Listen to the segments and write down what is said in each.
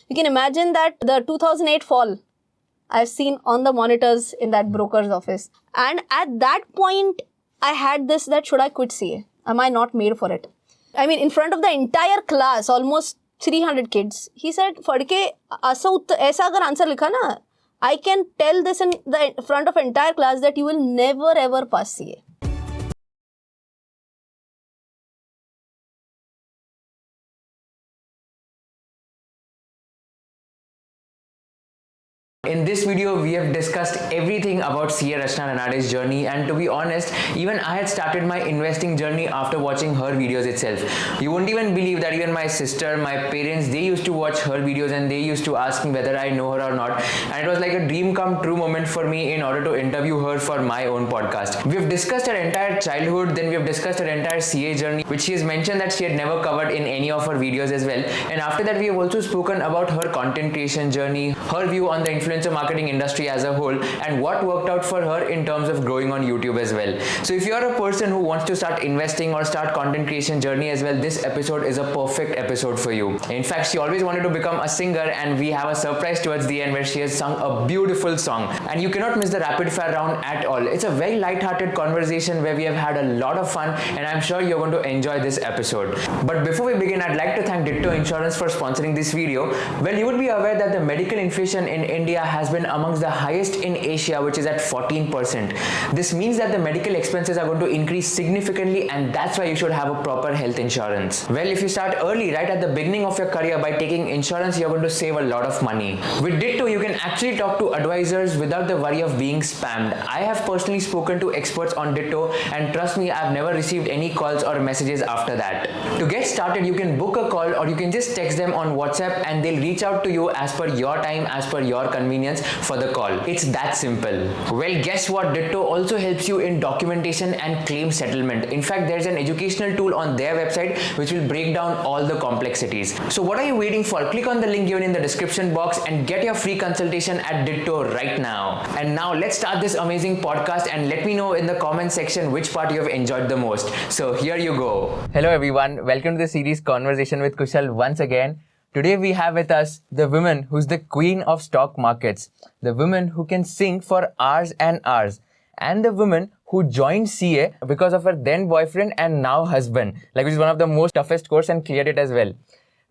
You can imagine that the 2008 fall I've seen on the monitors in that broker's office. And at that point, I had this that should I quit CA? Am I not made for it? I mean, in front of the entire class, almost 300 kids, he said, "Fadke, aisa agar answer likha na, I can tell this in the front of entire class that you will never ever pass CA." In this video, we have discussed everything about CA Rachna Ranade's journey, and to be honest, even I had started my investing journey after watching her videos itself. You won't even believe that even my sister, my parents, they used to watch her videos and they used to ask me whether I know her or not, and it was like a dream come true moment for me in order to interview her for my own podcast. We have discussed her entire childhood, then we have discussed her entire CA journey, which she has mentioned that she had never covered in any of her videos as well, and after that we have also spoken about her content creation journey, her view on the influencer marketing industry as a whole, and what worked out for her in terms of growing on YouTube as well. So if you're a person who wants to start investing or start content creation journey as well, this episode is a perfect episode for you. In fact, she always wanted to become a singer, and we have a surprise towards the end where she has sung a beautiful song, and you cannot miss the rapid fire round at all. It's a very light-hearted conversation where we have had a lot of fun, and I'm sure you're going to enjoy this episode. But before we begin, I'd like to thank Ditto Insurance for sponsoring this video. Well, you would be aware that the medical inflation in India has been amongst the highest in Asia, which is at 14%. This means that the medical expenses are going to increase significantly, and that's why you should have a proper health insurance. Well, if you start early, right at the beginning of your career by taking insurance, you're going to save a lot of money. With Ditto, you can actually talk to advisors without the worry of being spammed. I have personally spoken to experts on Ditto, and trust me, I've never received any calls or messages after that. To get started, you can book a call or you can just text them on WhatsApp, and they'll reach out to you as per your time, as per your convenience for the call. It's that simple. Well, guess what? Ditto also helps you in documentation and claim settlement. In fact, there's an educational tool on their website which will break down all the complexities. So what are you waiting for? Click on the link given in the description box and get your free consultation at Ditto right now. And now let's start this amazing podcast, and let me know in the comment section which part you have enjoyed the most. So here you go. Hello everyone, welcome to the series Conversation with Kushal once again. Today we have with us the woman who's the queen of stock markets, the woman who can sing for hours and hours, and the woman who joined CA because of her then boyfriend and now husband, like which is one of the most toughest course and cleared it as well.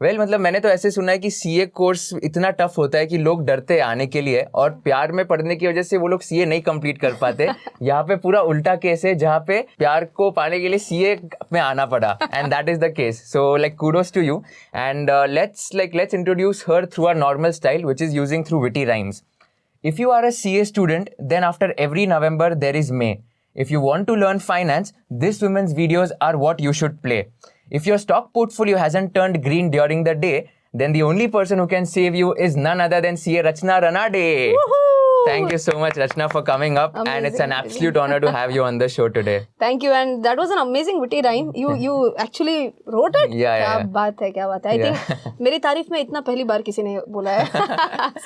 Well मतलब मैंने तो ऐसे सुना है कि CA course इतना tough होता है कि लोग डरते हैं आने के लिए, और प्यार में पढ़ने की वजह से वो लोग सीए नहीं कंप्लीट कर पाते. यहाँ पे पूरा उल्टा केस है जहाँ पे प्यार को पाने के लिए सीए में आना पड़ा, and that is the case. So like kudos to you, and let's introduce her through our normal style, which is using through witty rhymes. If you are a CA student, then after every November there is May. If you want to learn finance, this women's videos are what you should play. If your stock portfolio hasn't turned green during the day, then the only person who can save you is none other than CA Rachna Ranade. Woohoo! Thank you so much, Rachna, for coming up. Amazing, and it's an absolute honor to have you on the show today. Thank you, and that was an amazing witty rhyme. You actually wrote it? Yeah. क्या बात है. I think मेरी तारीफ में इतना पहली बार किसी ने बोला है.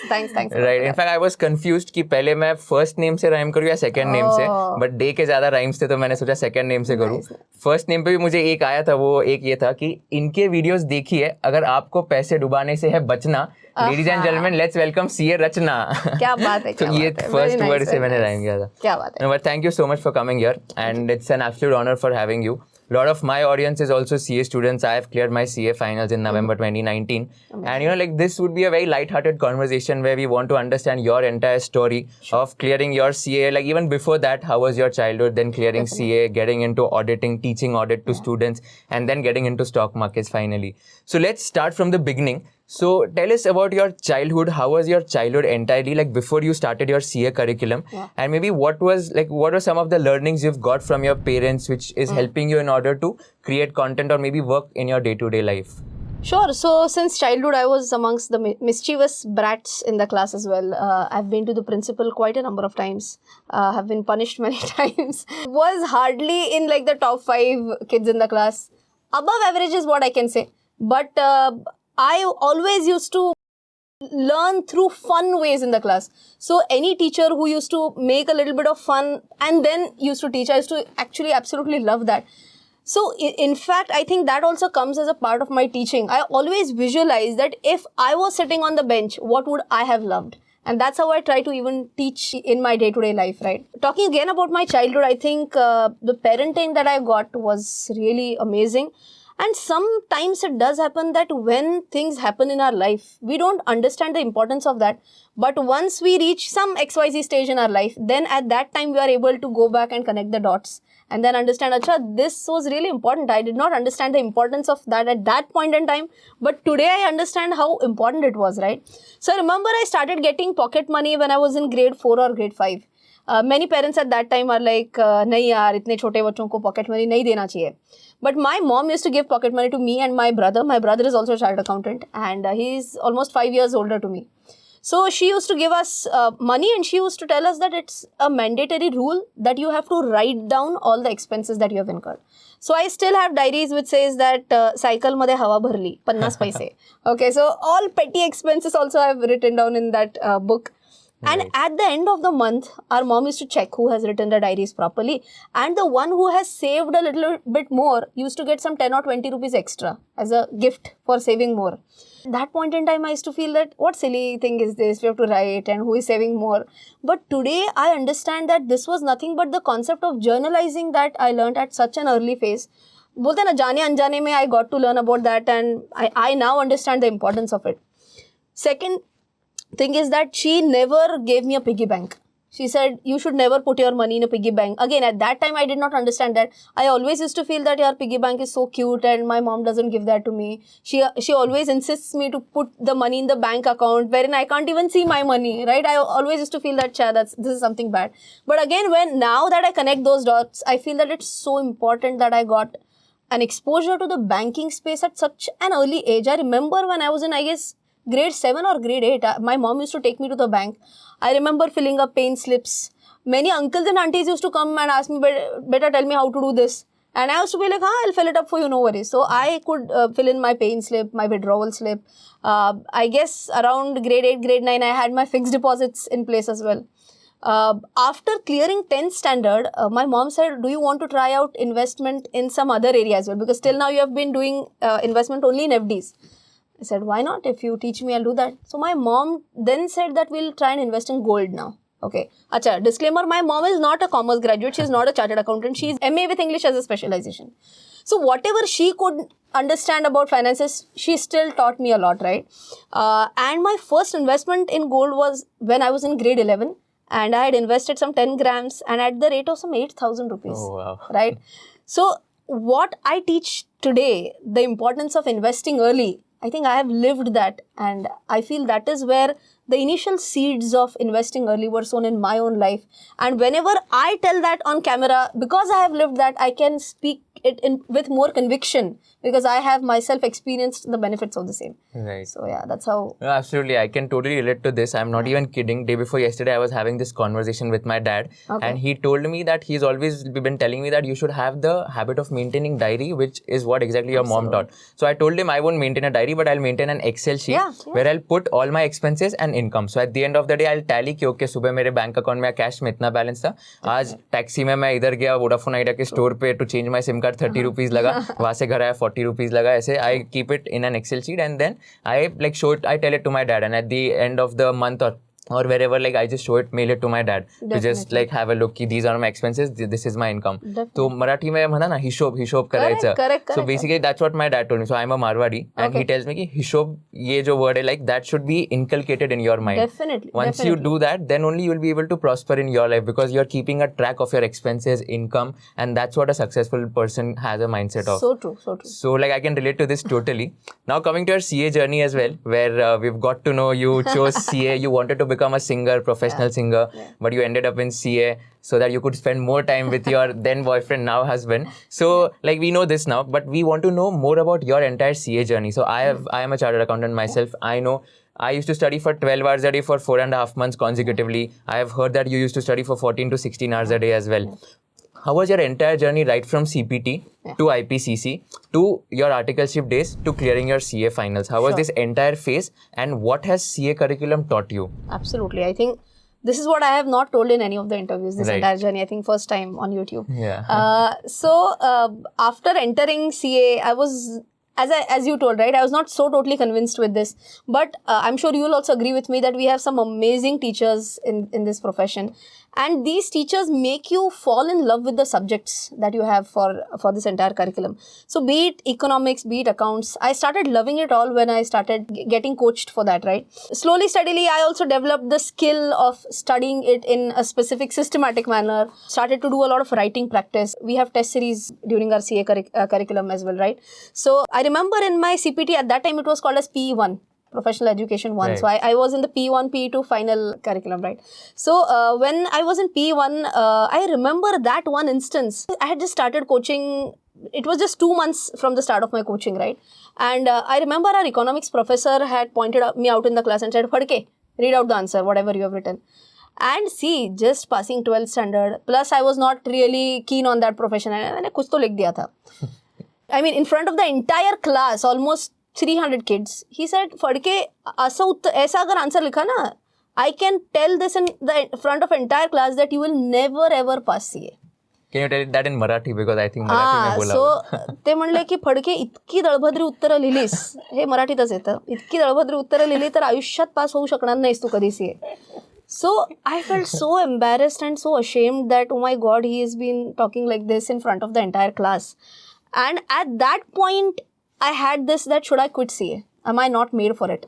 Thanks. Right. In fact, I was confused कि पहले मैं first name से rhyme करूँ या second name से, but day के ज़्यादा rhymes थे तो मैंने सोचा second name से करूँ. First name पे भी मुझे एक आया था, वो एक ये था कि इनके वीडियोस देखिए अगर आपको पैसे डुबाने से है बचना. Ladies and gentlemen, let's welcome CA Rachna. क्या बात है. तो ये first word से मैंने rhyme किया था. क्या बात है. No, but thank you so much for coming here, and it's an absolute honor for having you. A lot of my audience is also CA students. I have cleared my CA finals in November 2019. And like this would be a very light-hearted conversation where we want to understand your entire story of clearing your CA. Like even before that, how was your childhood, then clearing CA, getting into auditing, teaching audit to students, and then getting into stock markets finally. So let's start from the beginning. So tell us about your childhood. How was your childhood entirely, like before you started your CA curriculum? And maybe what were some of the learnings you've got from your parents which is helping you in order to create content or maybe work in your day-to-day life? Sure. So since childhood, I was amongst the mischievous brats in the class as well. I've been to the principal quite a number of times. Have been punished many times. Was hardly in like the top 5 kids in the class. Above average is what I can say. But I always used to learn through fun ways in the class. So any teacher who used to make a little bit of fun and then used to teach, I used to actually absolutely love that. So in fact, I think that also comes as a part of my teaching. I always visualize that if I was sitting on the bench, what would I have loved? And that's how I try to even teach in my day-to-day life, right? Talking again about my childhood, I think the parenting that I got was really amazing. And sometimes it does happen that when things happen in our life, we don't understand the importance of that. But once we reach some XYZ stage in our life, then at that time we are able to go back and connect the dots and then understand, acha, this was really important. I did not understand the importance of that at that point in time. But today I understand how important it was, right? So I remember I started getting pocket money when I was in grade 4 or grade 5. Many parents at that time are like, nahi yaar, itne chote bachon ko pocket money nahi dena chahiye. But my mom used to give pocket money to me and my brother. My brother is also a chartered accountant and he's almost 5 years older to me. So she used to give us money and she used to tell us that it's a mandatory rule that you have to write down all the expenses that you have incurred. So I still have diaries which says that cycle madhe hawa bharli, 50 paise. Okay, so all petty expenses also I have written down in that book. And at the end of the month, our mom used to check who has written the diaries properly. And the one who has saved a little bit more used to get some 10 or 20 rupees extra as a gift for saving more. At that point in time, I used to feel that what silly thing is this? We have to write and who is saving more. But today, I understand that this was nothing but the concept of journalizing that I learned at such an early phase. बोलते ना जाने अनजाने में I got to learn about that and I now understand the importance of it. Second thing is that she never gave me a piggy bank. She said, you should never put your money in a piggy bank. Again, at that time, I did not understand that. I always used to feel that your piggy bank is so cute and my mom doesn't give that to me. She always insists me to put the money in the bank account wherein I can't even see my money, right? I always used to feel that, this is something bad. But again, now that I connect those dots, I feel that it's so important that I got an exposure to the banking space at such an early age. I remember when I was in, I guess, grade 7 or grade 8, my mom used to take me to the bank. I remember filling up paying slips. Many uncles and aunties used to come and ask me, better tell me how to do this. And I used to be like, I'll fill it up for you, no worries. So I could fill in my paying slip, my withdrawal slip. I guess around grade 8, grade 9, I had my fixed deposits in place as well. After clearing 10th standard, my mom said, do you want to try out investment in some other area as well? Because till now you have been doing investment only in FDs. I said, why not? If you teach me, I'll do that. So my mom then said that we'll try and invest in gold now. Okay. Acha, disclaimer, my mom is not a commerce graduate. She's not a chartered accountant. She's MA with English as a specialization. So whatever she could understand about finances, she still taught me a lot, right? And my first investment in gold was when I was in grade 11. And I had invested some 10 grams and at the rate of some 8,000 rupees. Oh, wow. Right? So what I teach today, the importance of investing early, I think I have lived that and I feel that is where the initial seeds of investing early were sown in my own life. And whenever I tell that on camera, because I have lived that, I can speak it with more conviction because I have myself experienced the benefits of the same. Right. So yeah, that's how. No, absolutely. I can totally relate to this. I'm not even kidding. Day before yesterday, I was having this conversation with my dad and he told me that he's always been telling me that you should have the habit of maintaining diary, which is what exactly your mom taught. So I told him I won't maintain a diary, but I'll maintain an Excel sheet where I'll put all my expenses and income. So at the end of the day, I'll tally कि okay, सुबह मेरे bank account में cash में इतना balance था. आज taxi में मैं इधर गया वोडाफोन आइडिया के स्टोर पे to change my SIM card 30 rupees लगा, वहां से घर आया 40 रुपीज लगा. ऐसे I keep it in an Excel sheet and then I like show it, I tell it to my dad and at the end of the month or wherever, like I just show it, mail it to my dad. To just like have a look ki these are my expenses, this is my income. तो मराठी में म्हणा ना हिशोब करायचं. So basically that's what my dad told me. So I'm a Marwadi and he tells me कि हिशोब ये जो word है, like that should be inculcated in your mind. Definitely. Once you do that, then only you will be able to prosper in your life because you're keeping a track of your expenses, income, and that's what a successful person has a mindset of. So true. So like I can relate to this totally. Now coming to your CA journey as well, where we've got to know you chose CA, you wanted to become a singer, professional singer, but you ended up in CA so that you could spend more time with your then boyfriend, now husband. So like we know this now, but we want to know more about your entire CA journey. So I am a chartered accountant myself. I know I used to study for 12 hours a day for 4.5 months consecutively. I have heard that you used to study for 14 to 16 hours a day as well. How was your entire journey right from CPT to IPCC to your articleship days to clearing your CA finals? How was this entire phase and what has CA curriculum taught you? Absolutely. I think This is what I have not told in any of the interviews, this Right. entire journey. I think first time on YouTube. Yeah. After entering CA, I was, as you told, right, I was not so totally convinced with this. But I'm sure you will also agree with me that we have some amazing teachers in this profession. And these teachers make you fall in love with the subjects that you have for this entire curriculum. So be it economics, be it accounts, I started loving it all when I started getting coached for that, right? Slowly, steadily, I also developed the skill of studying it in a specific systematic manner, started to do a lot of writing practice. We have test series during our CA curriculum as well, right? So I remember in my CPT, at that time it was called as PE1. Professional Education 1. Right. So I was in the P1, P2 final curriculum, right? So when I was in P1, I remember that one instance. I had just started coaching. It was just 2 months from the start of my coaching, right? And I remember our economics professor had pointed me out in the class and said, "Phadke, read out the answer, whatever you have written." And see, just passing 12th standard, plus I was not really keen on that profession. And I kuch to likh diya tha. I mean, in front of the entire class, almost 300 kids, he said, "Phadke, aisa agar answer likha na, I can tell this in the front of entire class that you will never ever pass CA." Can you tell that in Marathi? Because I think Marathi में बोला होगा. सो ते म्हणले की फडके इतकी दळभद्री उत्तरं लिहिलीस, हे मराठीतच येतं, इतकी दळभद्री उत्तरं लिहिली तर आयुष्यात पास होऊ शकणार नाहीस तू कधी CA. So I felt so embarrassed and so ashamed that, oh my God, he has been talking like this in front of the entire class. And at that point, I had this that should I quit CA? Am I not made for it?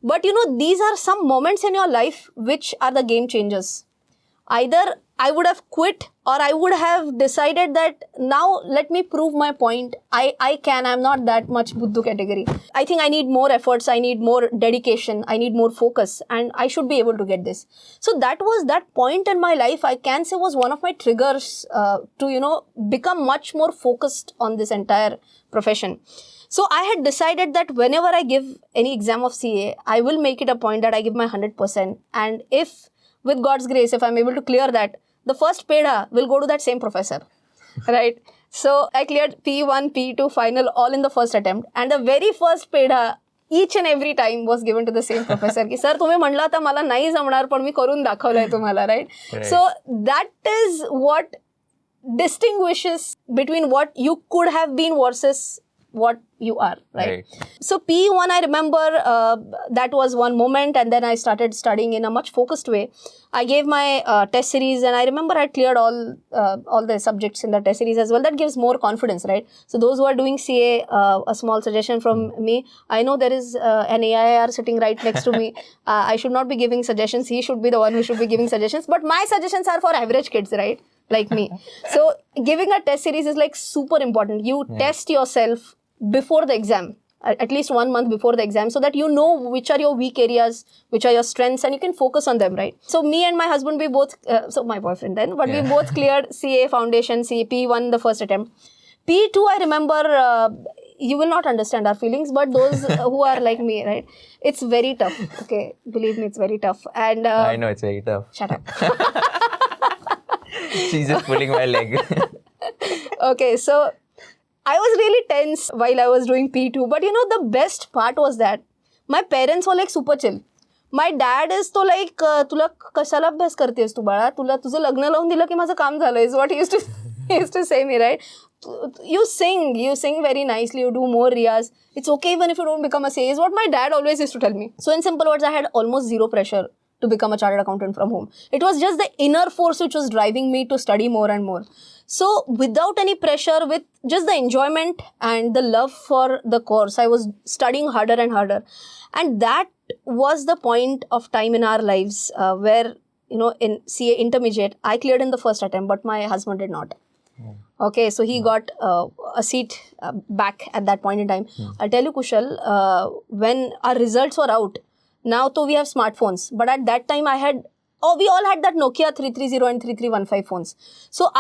But you know, these are some moments in your life which are the game changers. Either I would have quit or I would have decided that now let me prove my point. I'm not that much Buddhu category. I think I need more efforts, I need more dedication, I need more focus, and I should be able to get this. So that was that point in my life, I can say, was one of my triggers to, you know, become much more focused on this entire profession. So I had decided that whenever I give any exam of CA, I will make it a point that I give my 100%. And if, with God's grace, if I'm able to clear that, the first peda will go to that same professor, right? So I cleared P1, P2 final all in the first attempt. And the very first peda, each and every time, was given to the same professor. Ki, sir, तुम्ही म्हणला था मला नाही जमणार पण मी करून दाखवलंय तुम्हाला, right? So that is what distinguishes between what you could have been versus what you are, right? So P1, I remember that was one moment, and then I started studying in a much focused way. I gave my test series, and I remember I cleared all the subjects in the test series as well. That gives more confidence, right? So those who are doing CA, a small suggestion from me. I know there is an AIR sitting right next to me. I should not be giving suggestions. He should be the one who should be giving suggestions. But my suggestions are for average kids, right? Like me. So giving a test series is like super important. You test yourself before the exam, at least 1 month before the exam, so that you know which are your weak areas, which are your strengths, and you can focus on them, right? So me and my husband, we both, so my boyfriend then, but we both cleared CA foundation, P1 the first attempt. P2, I remember, you will not understand our feelings, but those who are like me, right? It's very tough. Okay, believe me, it's very tough. And I know it's very tough. Shut up. She's just pulling my leg. Okay, so I was really tense while I was doing P2. But you know, the best part was that my parents were like super chill. My dad is to like, तुला कशाला अभ्यास करतेस तू बाळा? तुला तुझं लग्न लावून दिलं की माझं काम झालं, is what he used to say me, right? You sing very nicely, you do more riyaz. It's okay even if you don't become a CA, is what my dad always used to tell me. So in simple words, I had almost zero pressure to become a chartered accountant from home. It was just the inner force which was driving me to study more and more. So without any pressure, with just the enjoyment and the love for the course, I was studying harder and harder. And that was the point of time in our lives where, you know, in CA intermediate, I cleared in the first attempt, but my husband did not. Okay, so he got a seat back at that point in time. I'll tell you, Kushal, when our results were out, now we have smartphones, but at that time we all had that Nokia 330 and 3315 phones. So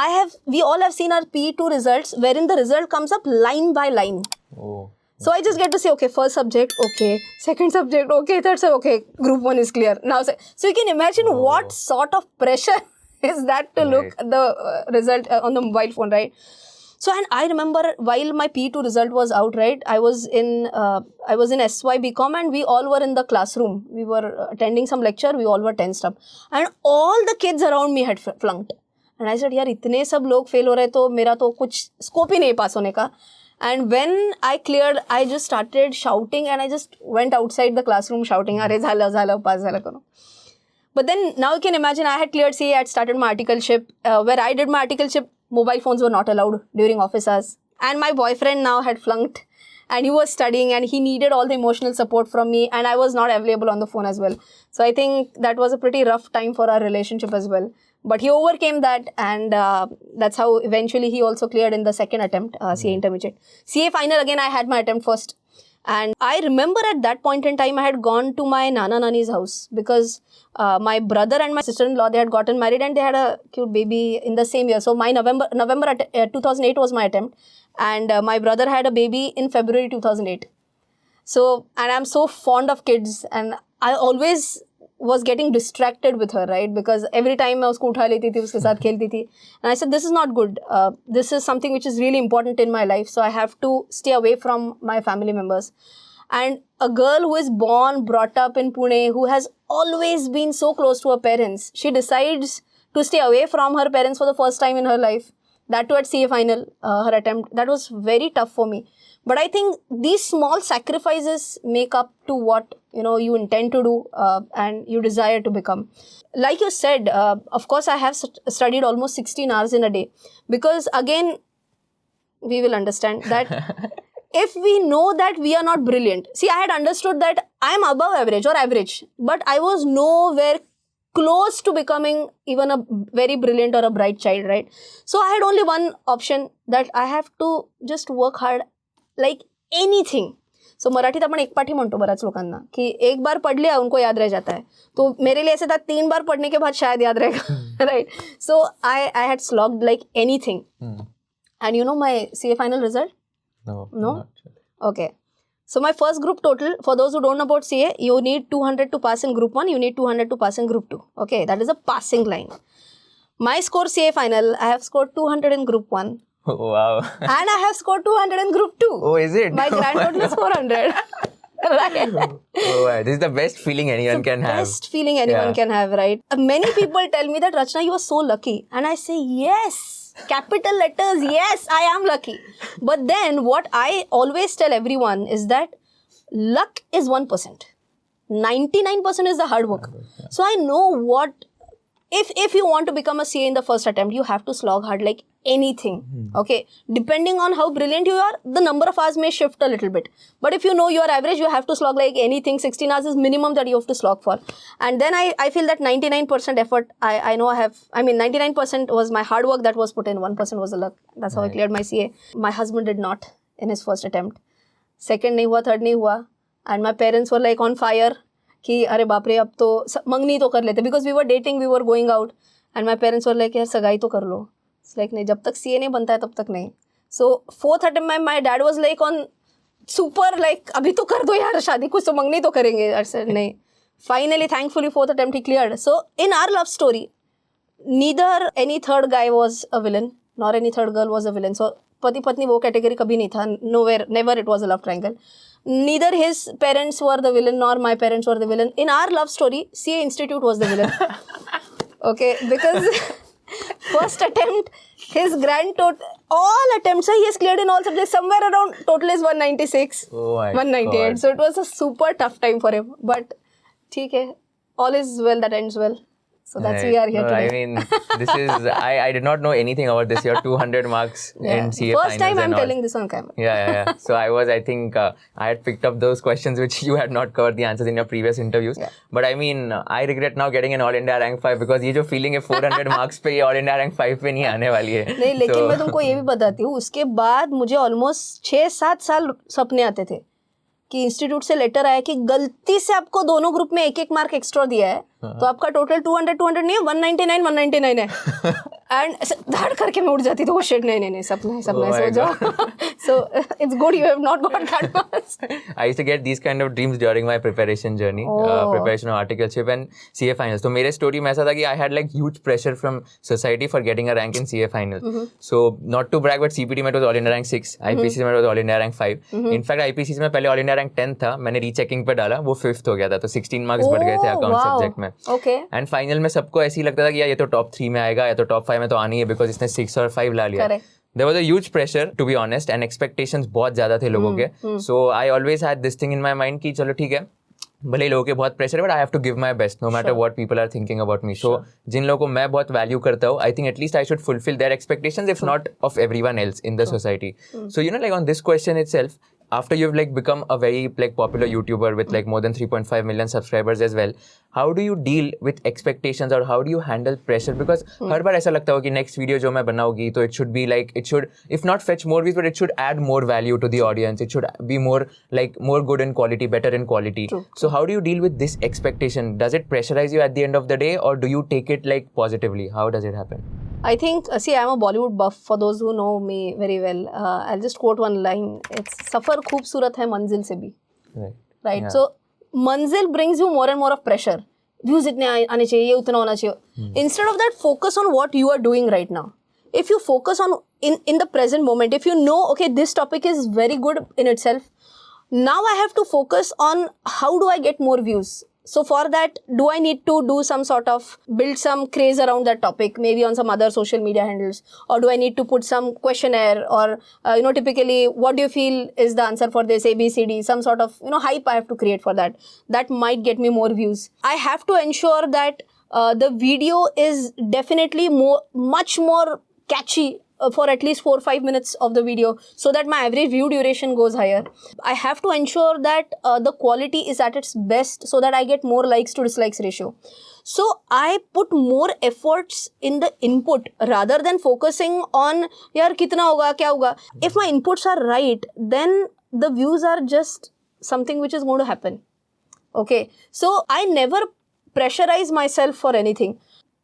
we all have seen our P2 results, wherein the result comes up line by line. Oh. So I just get to say, okay, first subject, okay, second subject, okay, third subject, okay, group 1 is clear. Now, so you can imagine what sort of pressure is that to look at the result on the mobile phone, right? So, and I remember while my P2 result was out, right, I was in SY BCom, and we all were in the classroom. We were attending some lecture, we all were tensed up. And all the kids around me had flunked. And I said, यार इतने सब लोग fail हो रहे तो मेरा तो कुछ स्कोप ही नहीं पास होने का. And when I cleared, I just started shouting, and I just went outside the classroom shouting, अरे झालं पास झालं करो. But then now you can imagine, I had cleared CA, I had started my articleship. Where I did my articleship, mobile phones were not allowed during office hours. And my boyfriend now had flunked, and he was studying, and he needed all the emotional support from me, and I was not available on the phone as well. So I think that was a pretty rough time for our relationship as well. But he overcame that, and that's how eventually he also cleared in the second attempt, CA intermediate. CA final, again, I had my attempt first. And I remember at that point in time, I had gone to my Nana Nani's house because my brother and my sister-in-law, they had gotten married and they had a cute baby in the same year. So my November 2008 was my attempt, and my brother had a baby in February 2008. So, and I'm so fond of kids, and I always was getting distracted with her, right? Because every time I उसको उठा लेती थी, उसके साथ खेलती थी. And I said, this is not good. This is something which is really important in my life. So I have to stay away from my family members. And a girl who is born, brought up in Pune, who has always been so close to her parents, she decides to stay away from her parents for the first time in her life. That too at CA final, her attempt. That was very tough for me. But I think these small sacrifices make up to what you intend to do and you desire to become. Like you said, of course, I have studied almost 16 hours in a day. Because again, we will understand that if we know that we are not brilliant. See, I had understood that I am above average or average. But I was nowhere close to becoming even a very brilliant or a bright child, right? So I had only one option, that I have to just work hard like anything. So मराठीत आपण एक पाठी म्हणतो बऱ्याच लोकांना की एक बार पढ़ लिया उनको याद रह जाता है. तो मेरे लिए ऐसे था 3 बार पढ़ने के बाद शायद याद रहेगा, right? So I had slogged like anything. And you know my CA final result? No? Not really. Okay. So my first group total, for those who don't know about CA, you need 200 to pass in group 1, you need 200 to pass in group 2. Okay, that is a passing line. My score CA final, I have scored 200 in group 1. Oh, wow. And I have scored 200 in group 2. Oh, is it? My grand total is 400. Right? Oh, wow. This is the best feeling anyone can have. Best feeling anyone can have, right? Many people tell me that, Rachna, you are so lucky. And I say, yes. Capital letters, yes, I am lucky. But then what I always tell everyone is that luck is 1%. 99% is the hard work. So I know what, if you want to become a CA in the first attempt, you have to slog hard like anything. Okay. Depending on how brilliant you are, the number of hours may shift a little bit. But if you know your average, you have to slog like anything. 16 hours is minimum that you have to slog for. And then I feel that 99% effort, I know 99% was my hard work that was put in. 1% was the luck. That's how I cleared my CA. My husband did not in his first attempt. Second नहीं हुआ, third नहीं हुआ. And my parents were like on fire. कि अरे बाप रे अब तो मंगनी तो कर लेते. Because we were dating, we were going out. And my parents were like, यार सगाई तो कर लो. It's like नहीं, जब तक CA नहीं बनता है तब तक नहीं. So fourth attempt में my dad was like on super like अभी तो कर दो यार शादी, कुछ तो मंगनी तो करेंगे. I said नहीं. Finally, thankfully, fourth attempt he cleared. So in our love story, neither any third guy was a villain nor any third girl was a villain. So पति पत्नी वो कैटेगरी कभी नहीं था. Nowhere, never it was a love triangle. Neither his parents were the villain nor my parents were the villain. In our love story, CA Institute was the villain. Okay, because first attempt, his grand total, all attempts, he has cleared in all subjects. Somewhere around total is 196, 198. God. So it was a super tough time for him. But ठीक है, all is well that ends well. So that's why we are here today. I mean, this is, I did not know anything about this year, 200 marks in CA First time I'm telling this on camera. Yeah. So I think, I had picked up those questions which you had not covered the answers in your previous interviews. Yeah. But I mean, I regret now getting an All India rank 5 because ये जो feeling है 400 marks पे ये All India rank 5 पे नहीं आने वाली है. नहीं, लेकिन मैं तुमको ये भी बताती हूँ, उसके बाद मुझे almost 6-7 साल सपने आते थे कि इंस्टीट्यूट से लेटर आया कि गलती से आपको दोनों ग्रुप में 1-1 मार्क एक्स्ट्रा दिया है, तो आपका टोटल 200 नहीं है, 199 है. And धड़ करके मैं उठ जाती तो shit नहीं सपना है सो जाओ. So it's good you have not got that much. I used to get these kind of dreams during my preparation journey, preparation of articleship and CA finals. तो मेरे story में ऐसा था कि I had like huge pressure from society for getting a rank in CA final. So not to brag, but CPT में it was all India rank 6, IPCC में it was all India rank 5. In fact IPCC में पहले all India rank 10 था, मैंने rechecking पे डाला, वो 5th हो गया था, तो 16 marks बढ़ गए थे account subject में. Okay. And final में सबको ऐसे ही लगता था कि यार ये तो top 3 में आएगा या तो top 5 में तो आनी है because इसने 6 और 5 ला लिया. Correct. There was a huge pressure to be honest and expectations बहुत ज़्यादा थे लोगों के. So I always had this thing in my mind कि चलो ठीक है, भले ही लोगों के बहुत प्रेशर है, but I have to give my best no matter what people are thinking about me. So जिन लोगों को मैं बहुत वैल्यू करता हूँ, I think at least I should fulfill their expectations if not of everyone else in the society. So you know, like on this question itself, after you've like become a very like popular YouTuber with like more than 3.5 million subscribers as well, how do you deal with expectations or how do you handle pressure? Because हर बार ऐसा लगता हो कि next video जो मैं बनाऊंगी तो it should be like, it should if not fetch more views but it should add more value to the audience. It should be more like more good in quality, better in quality. True. So how do you deal with this expectation? Does it pressurize you at the end of the day or do you take it like positively? How does it happen? I think, see, I'm a Bollywood buff for those who know me very well. I'll just quote one line. It's Safar खूबसूरत है मंजिल से भी. Right. Yeah. So, मंजिल brings you more and more of pressure. Views इतने आने चाहिए, ये उतना होना चाहिए. Instead of that, focus on what you are doing right now. If you focus on in the present moment, if you know, okay, this topic is very good in itself. Now I have to focus on how do I get more views. So for that, do I need to do some sort of build some craze around that topic, maybe on some other social media handles, or do I need to put some questionnaire or typically what do you feel is the answer for this ABCD, some sort of hype I have to create for that. That might get me more views. I have to ensure that the video is definitely much more catchy for at least 4 or 5 minutes of the video so that my average view duration goes higher. I have to ensure that the quality is at its best so that I get more likes to dislikes ratio. So I put more efforts in the input rather than focusing on yaar kitna hoga, kya hoga. If my inputs are right, then the views are just something which is going to happen. Okay, so I never pressurize myself for anything.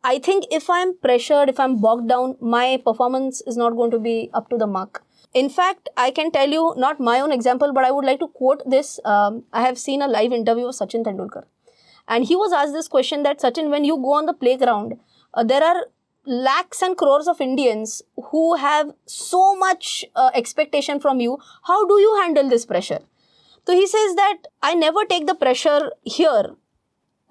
I think if I'm pressured, if I'm bogged down, my performance is not going to be up to the mark. In fact, I can tell you, not my own example, but I would like to quote this. I have seen a live interview of Sachin Tendulkar. And he was asked this question that, Sachin, when you go on the playground, there are lakhs and crores of Indians who have so much expectation from you. How do you handle this pressure? So he says that I never take the pressure here.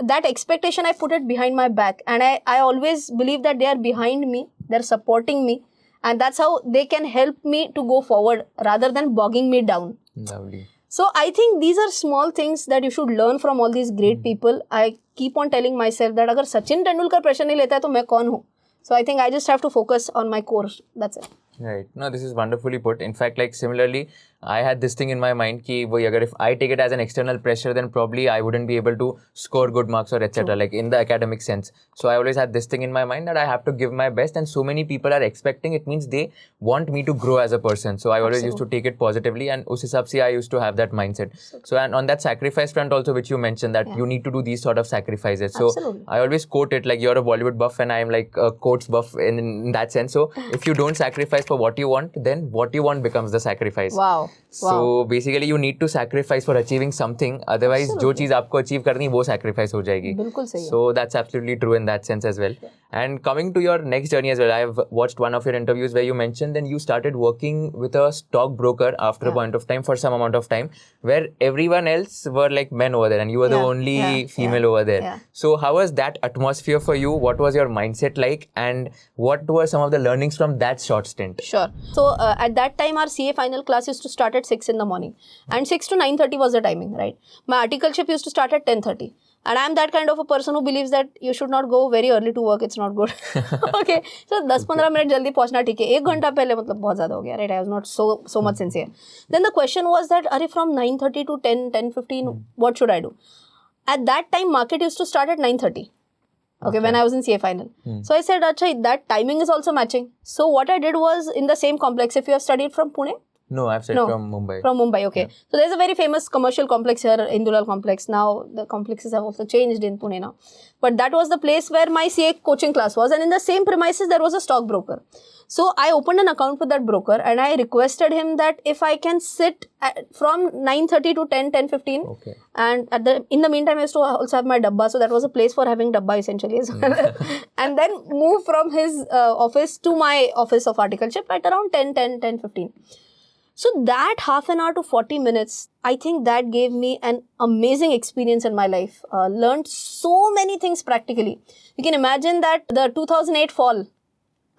That expectation, I put it behind my back. And I always believe that they are behind me, they're supporting me. And that's how they can help me to go forward rather than bogging me down. Lovely. So I think these are small things that you should learn from all these great people. I keep on telling myself that agar Sachin Tendulkar pressure nahi leta hai, to main kaun hu? So I think I just have to focus on my course. That's it. Right. No, this is wonderfully put. In fact, like similarly, I had this thing in my mind ki if I take it as an external pressure, then probably I wouldn't be able to score good marks or etc. like in the academic sense. So I always had this thing in my mind that I have to give my best, and so many people are expecting. It means they want me to grow as a person. So I always used to take it positively, and us hisab se I used to have that mindset. So and on that sacrifice front also, which you mentioned, that you need to do these sort of sacrifices. So I always quote it like you're a Bollywood buff and I am like a quotes buff in that sense. So if you don't sacrifice for what you want, then what you want becomes the sacrifice. Wow. So basically you need to sacrifice for achieving something. Otherwise जो चीज़ आपको achieve करनी वो sacrifice हो जाएगी. बिल्कुल सही है. So that's absolutely true in that sense as well. Yeah. And coming to your next journey as well, I have watched one of your interviews where you mentioned then you started working with a stockbroker after a point of time for some amount of time, where everyone else were like men over there and you were the only female over there. Yeah. So how was that atmosphere for you? What was your mindset like, and what were some of the learnings from that short stint? Sure. So at that time our CA final class used to start at 6 in the morning, and 6 to 9:30 was the timing, right? My articleship used to start at 10:30. And I'm that kind of a person who believes that you should not go very early to work. It's not good. Okay. So 10-15 minutes jaldi pahunchna theek hai. 1 घंटा पहले मतलब बहुत ज़्यादा हो गया, right? I was not so much sincere. Then the question was that, are from 9:30 to 10:15, what should I do? At that time, market used to start at 9:30. Okay, when I was in CA final. So I said, Acha, that timing is also matching. So what I did was, in the same complex, if you have studied from Pune, No, I've said No. from Mumbai. From Mumbai, okay. So there's a very famous commercial complex here, Indulal complex. Now the complexes have also changed in Pune now. But that was the place where my CA coaching class was, and in the same premises there was a stockbroker. So I opened an account with that broker and I requested him that if I can sit from 9:30 to 10:15. Okay. And in the meantime I used to also have my dabba, so that was a place for having dabba essentially as well. And then move from his office to my office of articleship at around 10:15. So that half an hour to 40 minutes, I think that gave me an amazing experience in my life. Learned so many things practically. You can imagine that the 2008 fall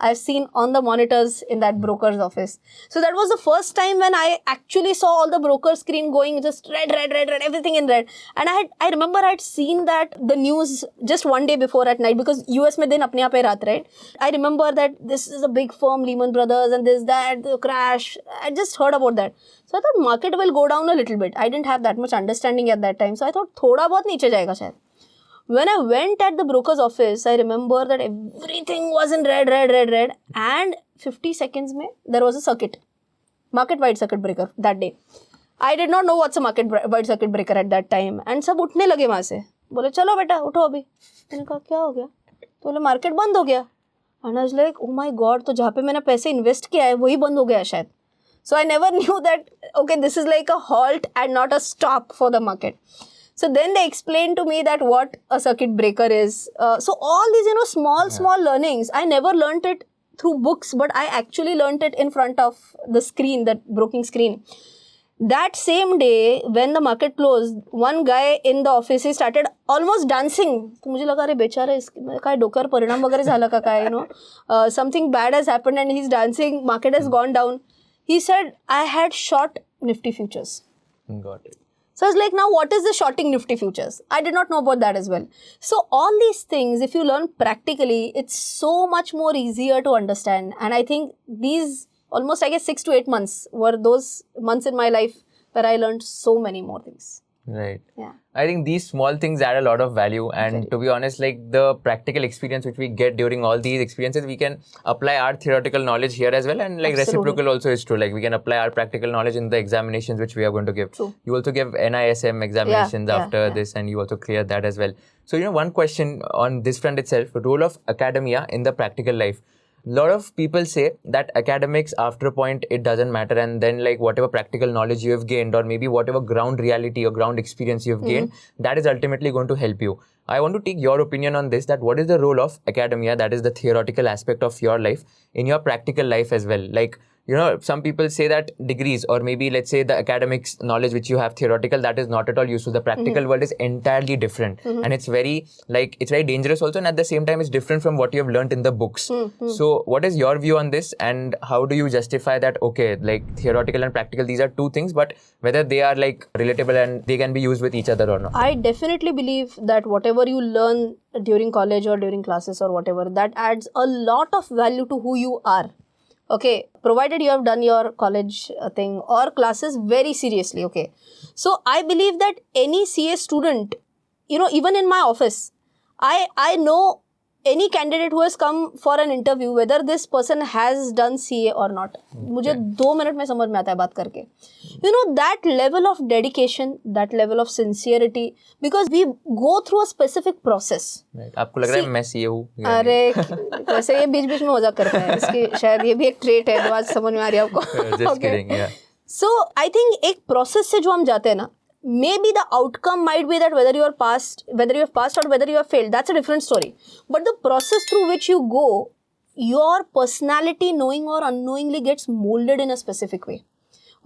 I've seen on the monitors in that broker's office. So that was the first time when I actually saw all the broker screen going just red, everything in red. And I remember I'd seen that the news just one day before at night, because US mein din apne aap hai raat, right? I remember that this is a big firm, Lehman Brothers, and this, that, the crash. I just heard about that. So I thought market will go down a little bit. I didn't have that much understanding at that time. So I thought thoda bahut niche jayega shayad. When I went at the broker's office, I remember that everything was in red, and 50 seconds mein, there was a circuit, market-wide circuit breaker that day. I did not know what's a market-wide circuit breaker at that time. And सब उठने लगे वहाँ से, बोले चलो बेटा उठो अभी. मैंने कहा क्या हो गया? तो बोले मार्केट बंद हो गया. And I was like, oh my god, तो जहाँ पे मैंने पैसे इन्वेस्ट किया है वही बंद हो गया शायद. So I never knew that, okay, this is like a halt and not a stop for the market. So then they explained to me that what a circuit breaker is. So all these, small learnings, I never learnt it through books, but I actually learnt it in front of the screen, that broking screen. That same day, when the market closed, one guy in the office, he started almost dancing. तो मुझे लगा अरे बेचारा इसका काय डोक्यावर परिणाम वगैरे झाला का काय, something bad has happened and he's dancing, market has gone down. He said, I had short Nifty futures. Got it. So I was like, now what is the shorting Nifty futures? I did not know about that as well. So all these things, if you learn practically, it's so much more easier to understand. And I think these almost, I guess, 6 to 8 months were those months in my life where I learned so many more things. Right. Yeah. I think these small things add a lot of value, and to be honest, like the practical experience which we get during all these experiences, we can apply our theoretical knowledge here as well, and like reciprocal also is true. Like we can apply our practical knowledge in the examinations which we are going to give. True. You also give NISM examinations after this, and you also clear that as well. So one question on this front itself, role of academia in the practical life. A lot of people say that academics, after a point, it doesn't matter, and then like whatever practical knowledge you have gained, or maybe whatever ground reality or ground experience you have gained, that is ultimately going to help you. I want to take your opinion on this, that what is the role of academia, that is the theoretical aspect of your life, in your practical life as well. Like, some people say that degrees, or maybe let's say the academics knowledge which you have theoretical, that is not at all useful. The practical world is entirely different, and it's very dangerous also, and at the same time it's different from what you have learned in the books. So what is your view on this, and how do you justify that, okay, like theoretical and practical, these are two things, but whether they are like relatable and they can be used with each other or not? I definitely believe that whatever you learn during college or during classes or whatever, that adds a lot of value to who you are. Okay, provided you have done your college thing or classes very seriously, okay. So I believe that any CA student, even in my office, I know any candidate who has come for an interview, whether this person has done CA or not. मुझे 2 minute में समझ में आता है बात करके. That level of dedication, that level of sincerity, because we go through a specific process. Right. आपको लग रहा है मैं CA हूँ? अरे वैसे ये बीच-बीच में मजाक करता है. इसकी शायद ये भी एक trait है जो आज समझ में आ रही है आपको. Just kidding, yeah. So I think एक process से जो हम जाते हैं ना, maybe the outcome might be that whether you have passed or whether you have failed, that's a different story. But the process through which you go, your personality, knowing or unknowingly, gets molded in a specific way.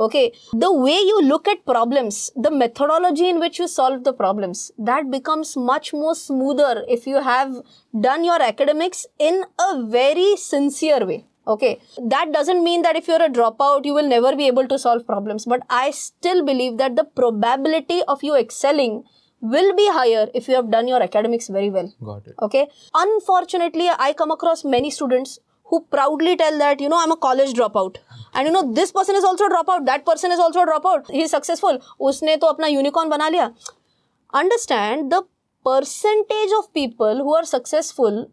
Okay, the way you look at problems, the methodology in which you solve the problems, that becomes much more smoother if you have done your academics in a very sincere way. Okay, that doesn't mean that if you're a dropout, you will never be able to solve problems. But I still believe that the probability of you excelling will be higher if you have done your academics very well. Got it. Okay. Unfortunately, I come across many students who proudly tell that, I'm a college dropout. And this person is also a dropout. That person is also a dropout. He is successful. Usne to apna unicorn bana liya. Understand, the percentage of people who are successful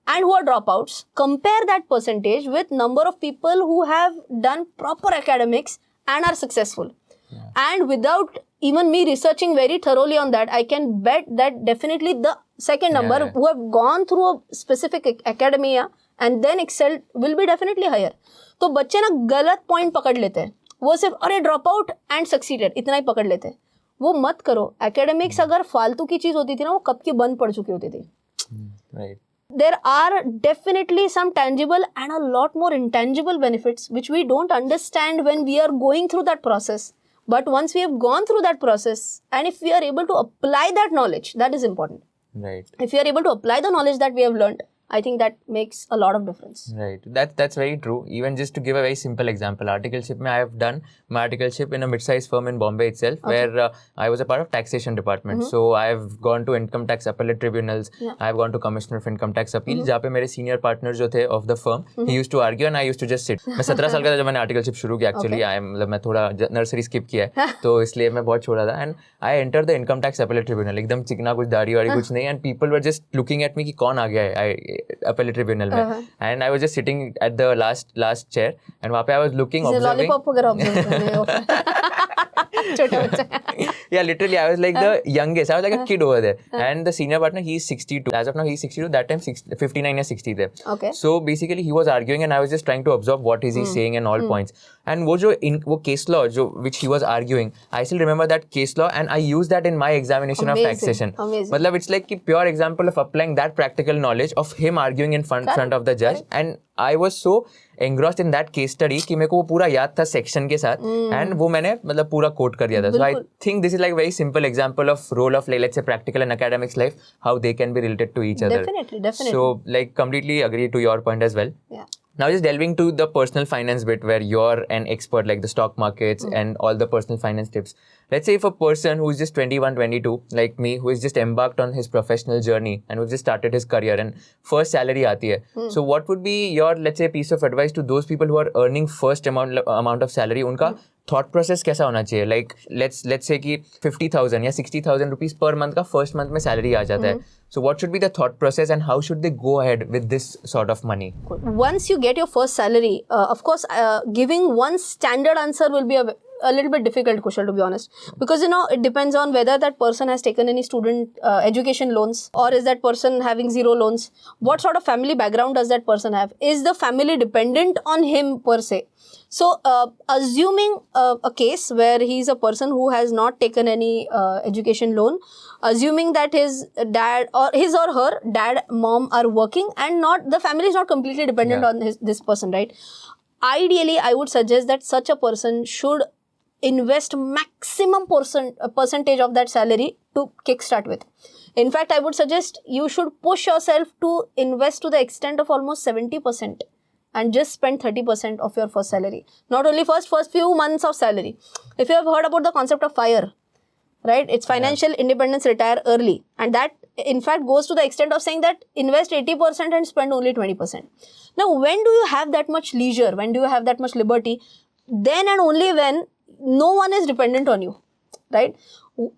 and who are dropouts, compare that percentage with number of people who have done proper academics and are successful. And without even me researching very thoroughly on that, I can bet that definitely the second number who have gone through a specific academia and then excelled will be definitely higher. तो बच्चे ना गलत point पकड़ लेते हैं, वो सिर्फ अरे ड्रॉप आउट एंड सक्सीडेड इतना ही पकड़ लेते हैं. वो मत करो. एकेडमिक्स अगर फालतू की चीज होती थी ना, वो कब की बंद पड़ चुकी होती थी. There are definitely some tangible and a lot more intangible benefits which we don't understand when we are going through that process. But once we have gone through that process, and if we are able to apply that knowledge, that is important. Right. If we are able to apply the knowledge that we have learned, I think that makes a lot of difference. Right. That's very true. Even just to give a very simple example, articleship I have done my articleship in a mid-sized firm in Bombay itself, where I was a part of taxation department. So I have gone to income tax appellate tribunals. I have gone to commissioner of income tax appeal. जहाँ पे मेरे senior partners जो थे of the firm, he used to argue and I used to just sit. मैं 17 साल का था जब मैंने articleship शुरू किया. Actually, मैं थोड़ा nursery skip किया है, तो इसलिए मैं बहुत छोटा था. And I entered the income tax appellate tribunal. एकदम चिकना, कुछ दाढ़ी वाड़ी कुछ नहीं. And people were just looking at me कि कौन आ गया है appellate tribunal में. And I was just sitting at the last chair. And वहाँ पे I was looking, observing. Lollipop वगैरह observe छोटा बच्चा. Yeah, literally, I was like the youngest. I was like a kid over there. And the senior partner, he's 62. As of now, he's 62. That time, 59 or 60 there. Okay. So basically, he was arguing, and I was just trying to absorb what is he saying and all points. And वो case law which he was arguing, I still remember that case law, and I used that in my examination of taxation. Amazing. मतलब it's like a pure example of applying that practical knowledge of him arguing in front of the judge. And I was so engrossed in that case study कि मेरे को वो पूरा याद था section के साथ, and वो मैंने मतलब पूरा quote कर दिया था. So I think this is like a very simple example of role of, like, let's say, practical and academics life, how they can be related to each other. Definitely. So like completely agree to your point as well. Yeah. Now just delving to the personal finance bit, where you're an expert, like the stock markets and all the personal finance tips. Let's say if a person who is just 21, 22, like me, who is just embarked on his professional journey and who just started his career and first salary aati hai. So what would be your, let's say, piece of advice to those people who are earning first amount of salary? उनका thought process कैसा होना चाहिए? Like let's say कि 50,000 या 60,000 rupees per month का first month में salary आ जाता है. So what should be the thought process and how should they go ahead with this sort of money? Once you get your first salary, of course, giving one standard answer will be a little bit difficult, Kushal, to be honest. Because, it depends on whether that person has taken any student education loans, or is that person having zero loans? What sort of family background does that person have? Is the family dependent on him per se? So, assuming a case where he is a person who has not taken any education loan, assuming that his dad or his or her dad, mom are working and the family is not completely dependent on this person, right? Ideally, I would suggest that such a person should invest maximum percentage of that salary to kickstart with. In fact, I would suggest you should push yourself to invest to the extent of almost 70%. And just spend 30% of your first salary. Not only first few months of salary. If you have heard about the concept of FIRE, right? It's financial independence, retire early. And that, in fact, goes to the extent of saying that invest 80% and spend only 20%. Now, when do you have that much leisure? When do you have that much liberty? Then and only when no one is dependent on you, right?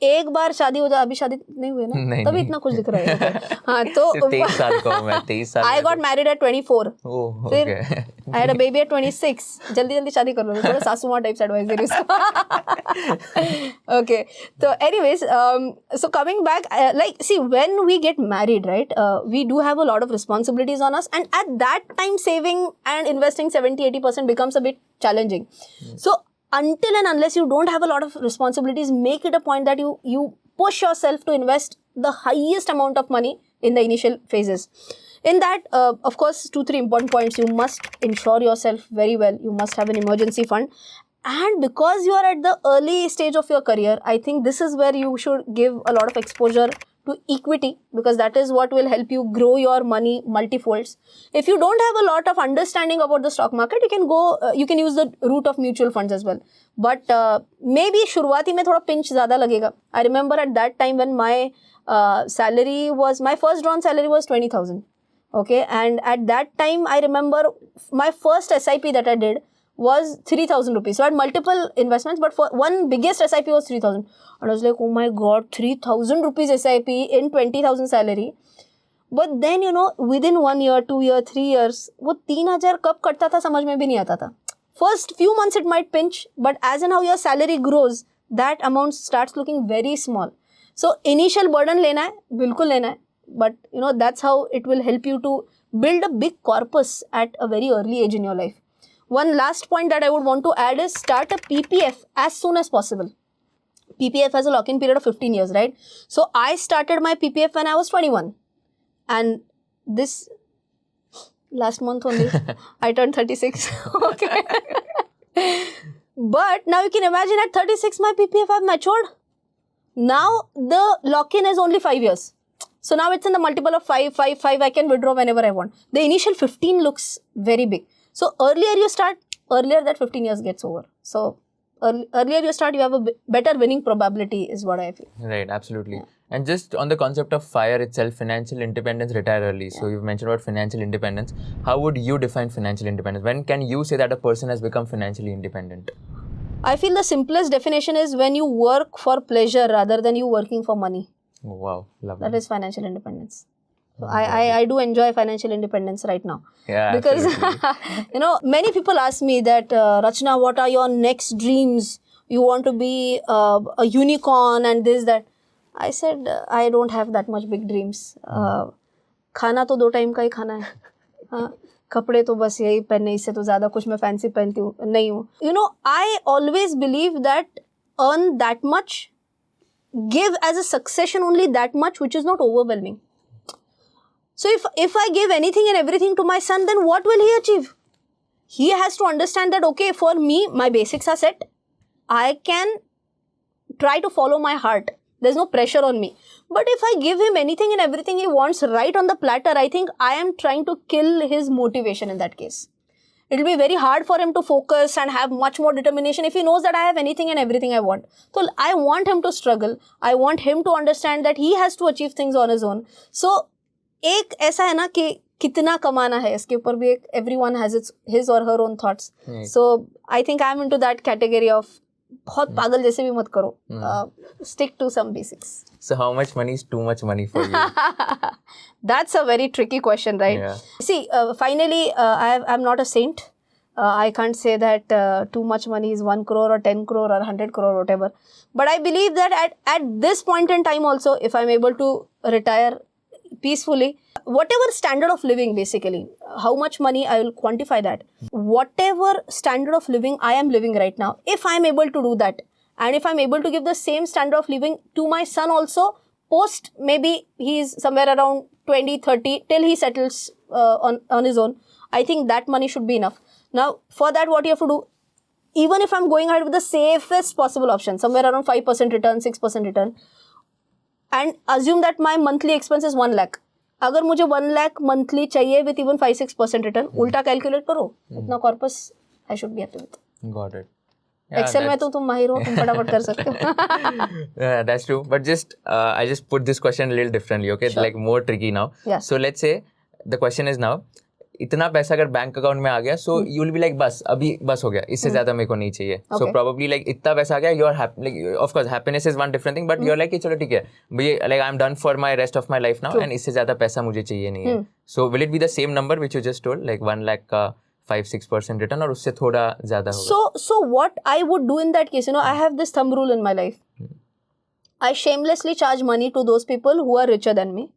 एक बार शादी हो जाए, अभी शादी नहीं हुई ना, तभी इतना कुछ दिख रहा है. हाँ, तो 23 साल का हूँ मैं, 23 साल. I got married at 24. Oh, फिर okay. I had a baby at 26. जल्दी शादी कर लो, थोड़ा सासू माँ types advisory. Okay. So anyways, so coming back, see, when we get married, right, we do have a lot of responsibilities on us, and at that time saving and investing 70-80% becomes a bit challenging. So until and unless you don't have a lot of responsibilities, make it a point that you push yourself to invest the highest amount of money in the initial phases. In that, of course, 2-3 important points. You must insure yourself very well. You must have an emergency fund. And because you are at the early stage of your career, I think this is where you should give a lot of exposure to equity, because that is what will help you grow your money multifolds. If you don't have a lot of understanding about the stock market, you can use the route of mutual funds as well. But maybe शुरुआती में थोड़ा pinch ज़्यादा लगेगा. I remember at that time when my my first drawn salary was 20,000. Okay, and at that time I remember my first SIP that I did was 3,000 rupees. So I had multiple investments, but for one biggest SIP was 3,000. And I was like, oh my God, 3,000 rupees SIP in 20,000 salary. But then, within 1 year, 2 years, 3 years, वो 3,000 कब कटता था समझ में भी नहीं आता था. First few months it might pinch, but as and how your salary grows, that amount starts looking very small. So initial burden lena hai, bilkul lena hai, but that's how it will help you to build a big corpus at a very early age in your life. One last point that I would want to add is start a PPF as soon as possible. PPF has a lock-in period of 15 years, right? So I started my PPF when I was 21. And this last month only, I turned 36. Okay. But now you can imagine at 36, my PPF have matured. Now the lock-in is only 5 years. So now it's in the multiple of 5. I can withdraw whenever I want. The initial 15 looks very big. So earlier you start, earlier that 15 years gets over. So earlier you start, you have a better winning probability is what I feel. Right, absolutely. Yeah. And just on the concept of FIRE itself, financial independence, retire early. Yeah. So you've mentioned about financial independence. How would you define financial independence? When can you say that a person has become financially independent? I feel the simplest definition is when you work for pleasure rather than you working for money. Oh, wow, lovely. That is financial independence. So I do enjoy financial independence right now. Yeah, because many people ask me that, Rachna, what are your next dreams? You want to be a unicorn and this, that. I said, I don't have that much big dreams. खाना तो 2 time का ही खाना है. कपड़े तो बस यही पहनने, इससे तो ज़्यादा कुछ मैं फैंसी पहनती हूँ नहीं हूँ. I always believe that earn that much, give as a succession only that much, which is not overwhelming. So if I give anything and everything to my son, then what will he achieve? He has to understand that, okay, for me, my basics are set. I can try to follow my heart. There's no pressure on me. But if I give him anything and everything he wants right on the platter, I think I am trying to kill his motivation in that case. It will be very hard for him to focus and have much more determination if he knows that I have anything and everything I want. So I want him to struggle. I want him to understand that he has to achieve things on his own. So एक ऐसा है ना कि कितना कमाना है, इसके ऊपर भी एक everyone has his or her own thoughts. So I think I'm into that category of बहुत पागल जैसे भी मत करो. Stick to some basics. So how much money is too much money for you? That's a very tricky question, right? Yeah. See, finally, I'm not a saint. I can't say that too much money is 1 crore or 10 crore or 100 crore or whatever. But I believe that at this point in time also, if I'm able to retire peacefully, whatever standard of living basically, how much money I will quantify that. Whatever standard of living I am living right now, if I am able to do that, and if I'm able to give the same standard of living to my son also, post maybe he's somewhere around 20, 30, till he settles on his own, I think that money should be enough. Now, for that, what you have to do, even if I'm going ahead with the safest possible option, somewhere around 5% return, 6% return, and assume that my monthly expense is 1 lakh. अगर मुझे 1 lakh monthly चाहिए with even 5-6% return, उल्टा calculate करो, इतना corpus I should be happy with. Got it. Excel में तो तुम माहिर हो, तुम फटाफट कर सकते हो. Yeah, that's true. But I just put this question a little differently, okay? Sure. Like more tricky now. Yeah. So let's say the question is now, इतना पैसा अगर बैंक अकाउंट में आ गया, so you will be like बस अभी बस हो गया, इससे ज़्यादा मेरे को नहीं चाहिए. So probably like इतना पैसा आ गया, you are happy. Like of course happiness is one different thing, but you're like चलो ठीक है, ये like I'm done for my rest of my life now, and इससे ज़्यादा पैसा मुझे चाहिए नहीं है. So will it be the same number which you just told, like 1 lakh का 5-6% return, और उससे थोड़ा ज़्यादा होगा? So what I would do in that case, I have this thumb rule in my life. I shamelessly charge money to those people who are richer than me.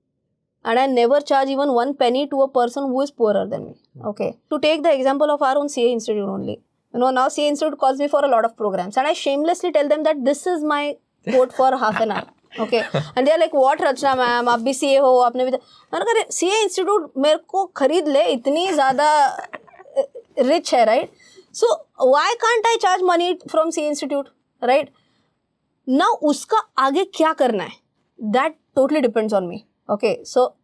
And I never charge even 1 penny to a person who is poorer than me. Okay. To take the example of our own CA Institute only. Now CA Institute calls me for a lot of programs. And I shamelessly tell them that this is my quote for half an hour. Okay. And they are like, what Rachna ma'am, आप भी CA हो, आपने भी... मैंने कहा, CA Institute मेरे को खरीद ले, इतनी ज़्यादा rich है, right? So, why can't I charge money from CA Institute, right? Now, उसका आगे क्या करना है? That totally depends on me. Okay, so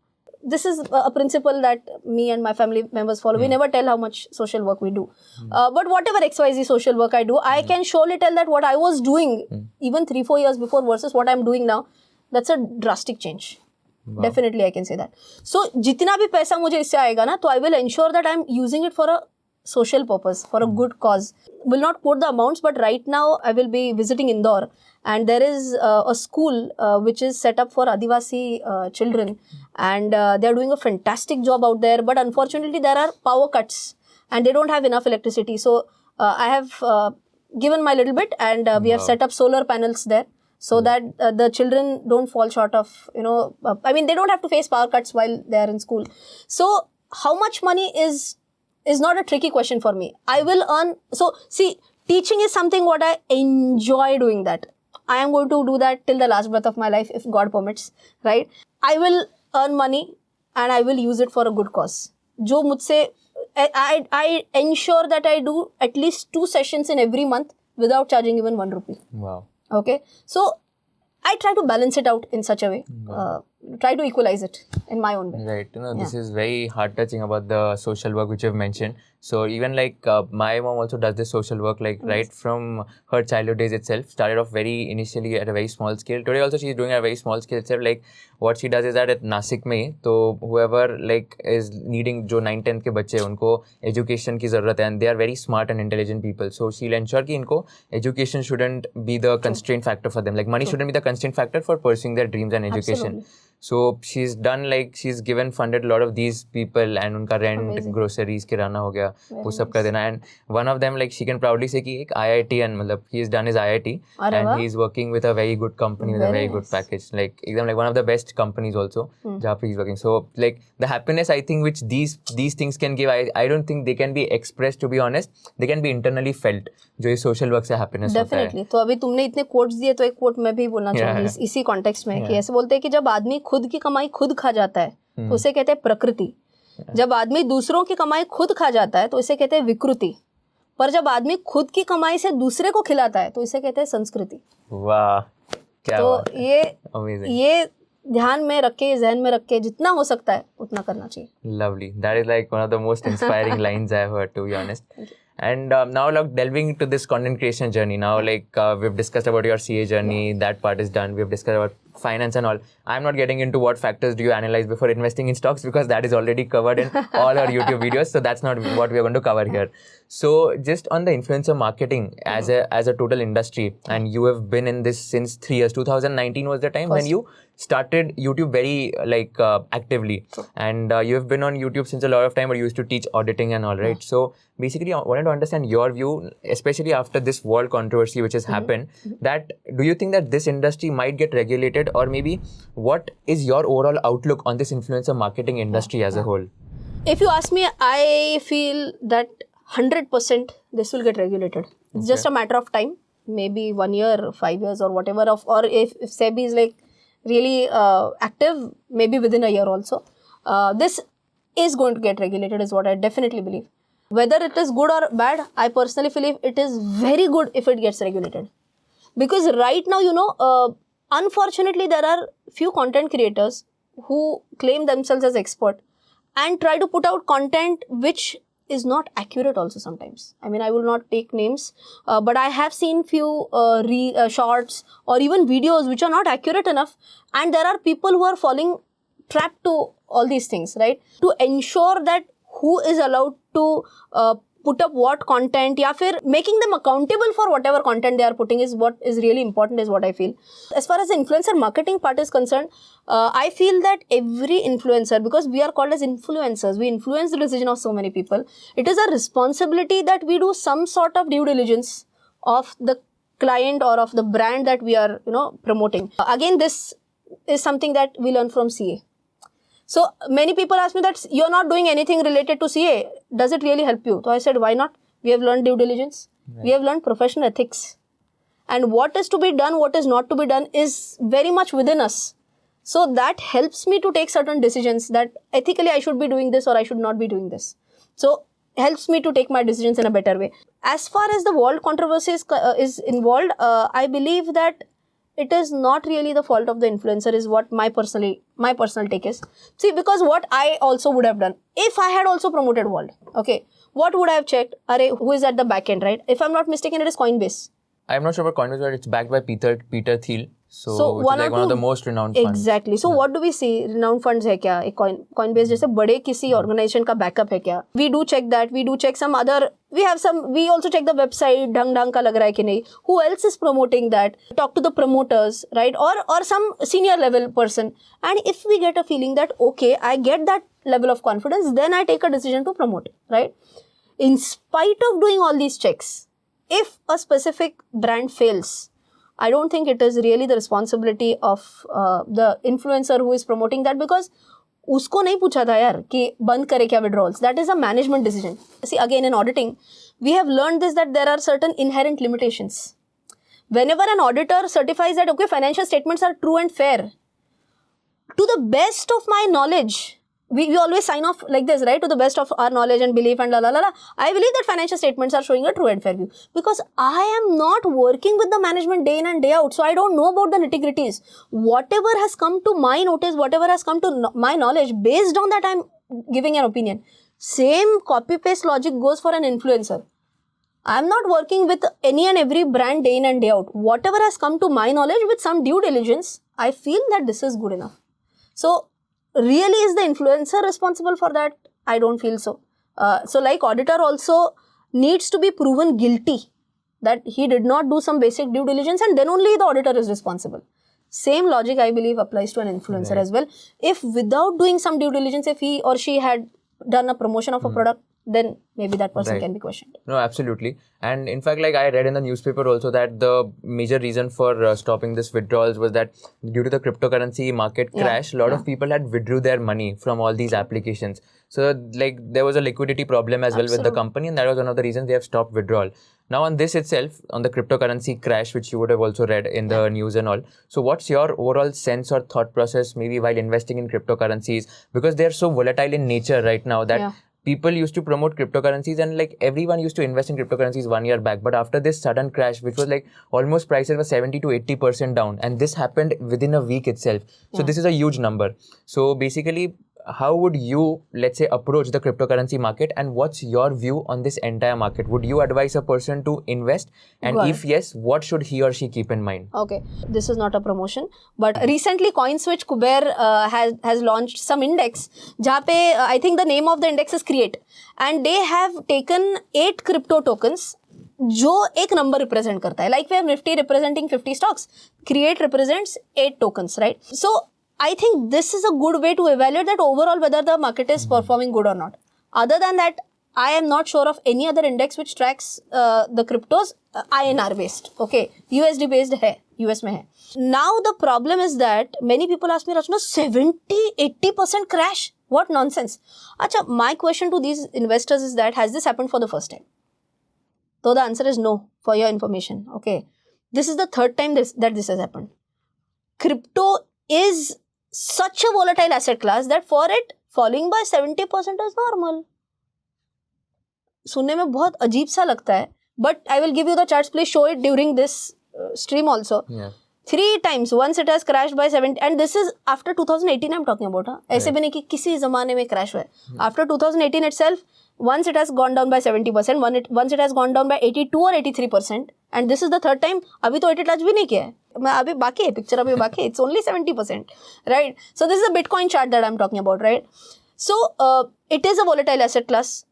this is a principle that me and my family members follow. We never tell how much social work we do. But whatever XYZ social work I do, I can surely tell that what I was doing even 3-4 years before versus what I'm doing now, that's a drastic change. Wow. Definitely, I can say that. So, जितना भी पैसा मुझे इससे आएगा ना, तो I will ensure that I'm using it for a social purpose, for a good cause. Will not quote the amounts, but right now I will be visiting Indore. And there is a school which is set up for Adivasi children, and they are doing a fantastic job out there. But unfortunately, there are power cuts and they don't have enough electricity. So I have given my little bit, and we have set up solar panels there so that the children don't fall short of, I mean, they don't have to face power cuts while they are in school. So how much money is not a tricky question for me. I will earn. So see, teaching is something what I enjoy doing that. I am going to do that till the last breath of my life if God permits, right? I will earn money and I will use it for a good cause. जो मुझसे I ensure that I do at least 2 sessions in every month without charging even 1 rupee. Wow. Okay. So I try to balance it out in such a way. Try to equalize it in my own way. Right. This is very heart touching about the social work which you've mentioned. So even like my mom also does this social work, like right from her childhood days itself. Started off very initially at a very small scale. Today also she's doing at a very small scale itself. Like what she does is that at Nasik में, तो whoever like is needing जो 9-10 के बच्चे हैं उनको education की ज़रूरत है, and they are very smart and intelligent people. So she'll ensure कि इनको education shouldn't be the constraint factor for them. Like money shouldn't be the constraint factor for pursuing their dreams and education. Absolutely. So she's done like she's given funded a lot of these people, and उनका rent, groceries, किराना हो गया, वो सब कर देना. And one of them, like she can proudly say कि एक IITian, मतलब he has done his IIT and he's working with a very good company with a very good package, like एकदम like one of the best companies also जहाँ पे he's working. So like the happiness I think which these things can give, I don't think they can be expressed, to be honest. They can be internally felt. जो ये social work से happiness होता है. Definitely. तो अभी तुमने इतने quotes दिए तो एक quote मैं भी बोलना चाहूँगी इसी context में कि ऐसे बोलते हैं कि जब आदमी खुद की कमाई खुद खा जाता है तो उसे कहते हैं प्रकृति. जब आदमी दूसरों की कमाई खुद खा जाता है तो इसे कहते हैं विकृति. पर जब आदमी खुद की कमाई से दूसरे को खिलाता है तो इसे कहते हैं संस्कृति. वाह, क्या बात है. ये ध्यान में रख के, जहन में रख के जितना हो सकता है उतना करना चाहिए. Lovely. That is like one of the most inspiring lines I've heard, to be honest. And now like delving into this content creation journey, now like we've discussed about your CA journey, that part is done. We've discussed about finance and all. I'm not getting into what factors do you analyze before investing in stocks, because that is already covered in all our YouTube videos. So that's not what we are going to cover here. So just on the influencer marketing as a total industry, and you have been in this since 3 years. 2019 was the time when you started YouTube very like actively, and you have been on YouTube since a lot of time, but you used to teach auditing and all, right? So basically I wanted to understand your view, especially after this world controversy which has happened, that do you think that this industry might get regulated, or maybe what is your overall outlook on this influencer marketing industry as a whole? If you ask me, I feel that 100% this will get regulated. It's just a matter of time, maybe 1 year, 5 years or whatever, or if SEBI is like really active, maybe within a year also. This is going to get regulated is what I definitely believe. Whether it is good or bad, I personally believe it is very good if it gets regulated. Because right now, unfortunately, there are few content creators who claim themselves as expert and try to put out content which is not accurate also sometimes. I mean, I will not take names, but I have seen few shorts or even videos which are not accurate enough, and there are people who are falling trapped to all these things, right? To ensure that who is allowed to put up what content, या फिर making them accountable for whatever content they are putting is what is really important, is what I feel. As far as the influencer marketing part is concerned, I feel that every influencer, because we are called as influencers, we influence the decision of so many people. It is a responsibility that we do some sort of due diligence of the client or of the brand that we are, promoting. Again, this is something that we learn from CA. So many people ask me that you're not doing anything related to CA. Does it really help you? So I said, why not? We have learned due diligence. Right. We have learned professional ethics. And what is to be done, what is not to be done is very much within us. So that helps me to take certain decisions that ethically I should be doing this or I should not be doing this. So helps me to take my decisions in a better way. As far as the world controversy is involved, I believe that it is not really the fault of the influencer, is what my personal take is. See, because what I also would have done, if I had also promoted World, okay, what would I have checked? Who is at the back end, right? If I'm not mistaken, it is Coinbase. I'm not sure about Coinbase, but it's backed by Peter Thiel. So one of the most renowned funds. Exactly. So what do we see? Renowned funds है क्या? एक Coinbase जैसे बड़े किसी organization का backup है क्या? We do check that. We do check some other. We also check the website. ढंग का लग रहा है कि नहीं? Who else is promoting that? Talk to the promoters, right? Or some senior level person. And if we get a feeling that okay, I get that level of confidence, then I take a decision to promote, right? in spite of doing all these checks, if a specific brand fails, I don't think it is really the responsibility of the influencer who is promoting that, because उसको नहीं पूछा था यार कि बंद करे क्या withdrawals. That is a management decision. See, again in auditing, we have learned this, that there are certain inherent limitations. Whenever an auditor certifies that, okay, financial statements are true and fair, to the best of my knowledge, we always sign off like this, right? To the best of our knowledge and belief and la la la la. I believe that financial statements are showing a true and fair view, because I am not working with the management day in and day out. So I don't know about the nitty-gritties. Whatever has come to my notice, whatever has come to my knowledge, based on that I'm giving an opinion. Same copy-paste logic goes for an influencer. I'm not working with any and every brand day in and day out. Whatever has come to my knowledge with some due diligence, I feel that this is good enough. So, really is the influencer responsible for that? I don't feel so. So like auditor also needs to be proven guilty that he did not do some basic due diligence, and then only the auditor is responsible. Same logic I believe applies to an influencer as well. If without doing some due diligence, if he or she had done a promotion of a product, then maybe that person can be questioned. No, absolutely. And in fact, like I read in the newspaper also that the major reason for stopping this withdrawals was that due to the cryptocurrency market crash, a lot of people had withdrew their money from all these applications. So like there was a liquidity problem as well with the company, and that was one of the reasons they have stopped withdrawal. Now on this itself, on the cryptocurrency crash, which you would have also read in the news and all. So what's your overall sense or thought process maybe while investing in cryptocurrencies? Because they're so volatile in nature right now that people used to promote cryptocurrencies, and like everyone used to invest in cryptocurrencies 1 year back. But after this sudden crash, which was like almost prices were 70 to 80% down, and this happened within a week itself. So this is a huge number. So basically, how would you, let's say, approach the cryptocurrency market, and what's your view on this entire market? Would you advise a person to invest? And if yes, what should he or she keep in mind? Okay, this is not a promotion, but recently CoinSwitch Kuber has launched some index, jahan pe I think the name of the index is Create, and they have taken 8 crypto tokens जो एक number represent करता है. Like we have Nifty representing 50 stocks, Create represents 8 tokens, right? So I think this is a good way to evaluate that overall whether the market is performing good or not. Other than that, I am not sure of any other index which tracks the cryptos INR based. Okay, USD based hai, US mein hai. Now the problem is that many people ask me, Rachna, 70-80% crash? What nonsense. Acha, my question to these investors is that, has this happened for the first time? So the answer is no, for your information. Okay, this is the third time that this has happened. Crypto is such a volatile asset class that for it falling by 70% is normal. सुनने में बहुत अजीब सा लगता है, but I will give you the charts. Please show it during this stream also. 3 times. Once it has crashed by 70, and this is after 2018 I'm talking about. ऐसे भी नहीं कि किसी ज़माने में crash हुआ है. After 2018 itself, once it has gone down by 70%, once it has gone down by 82 or 83%, and this is the third time. अभी तो 80 touch भी नहीं किया है. अभी बाकी है, picture अभी बाकी है. It's only 70%, right? So this is a Bitcoin chart that I'm talking about, right? So it is a volatile asset class.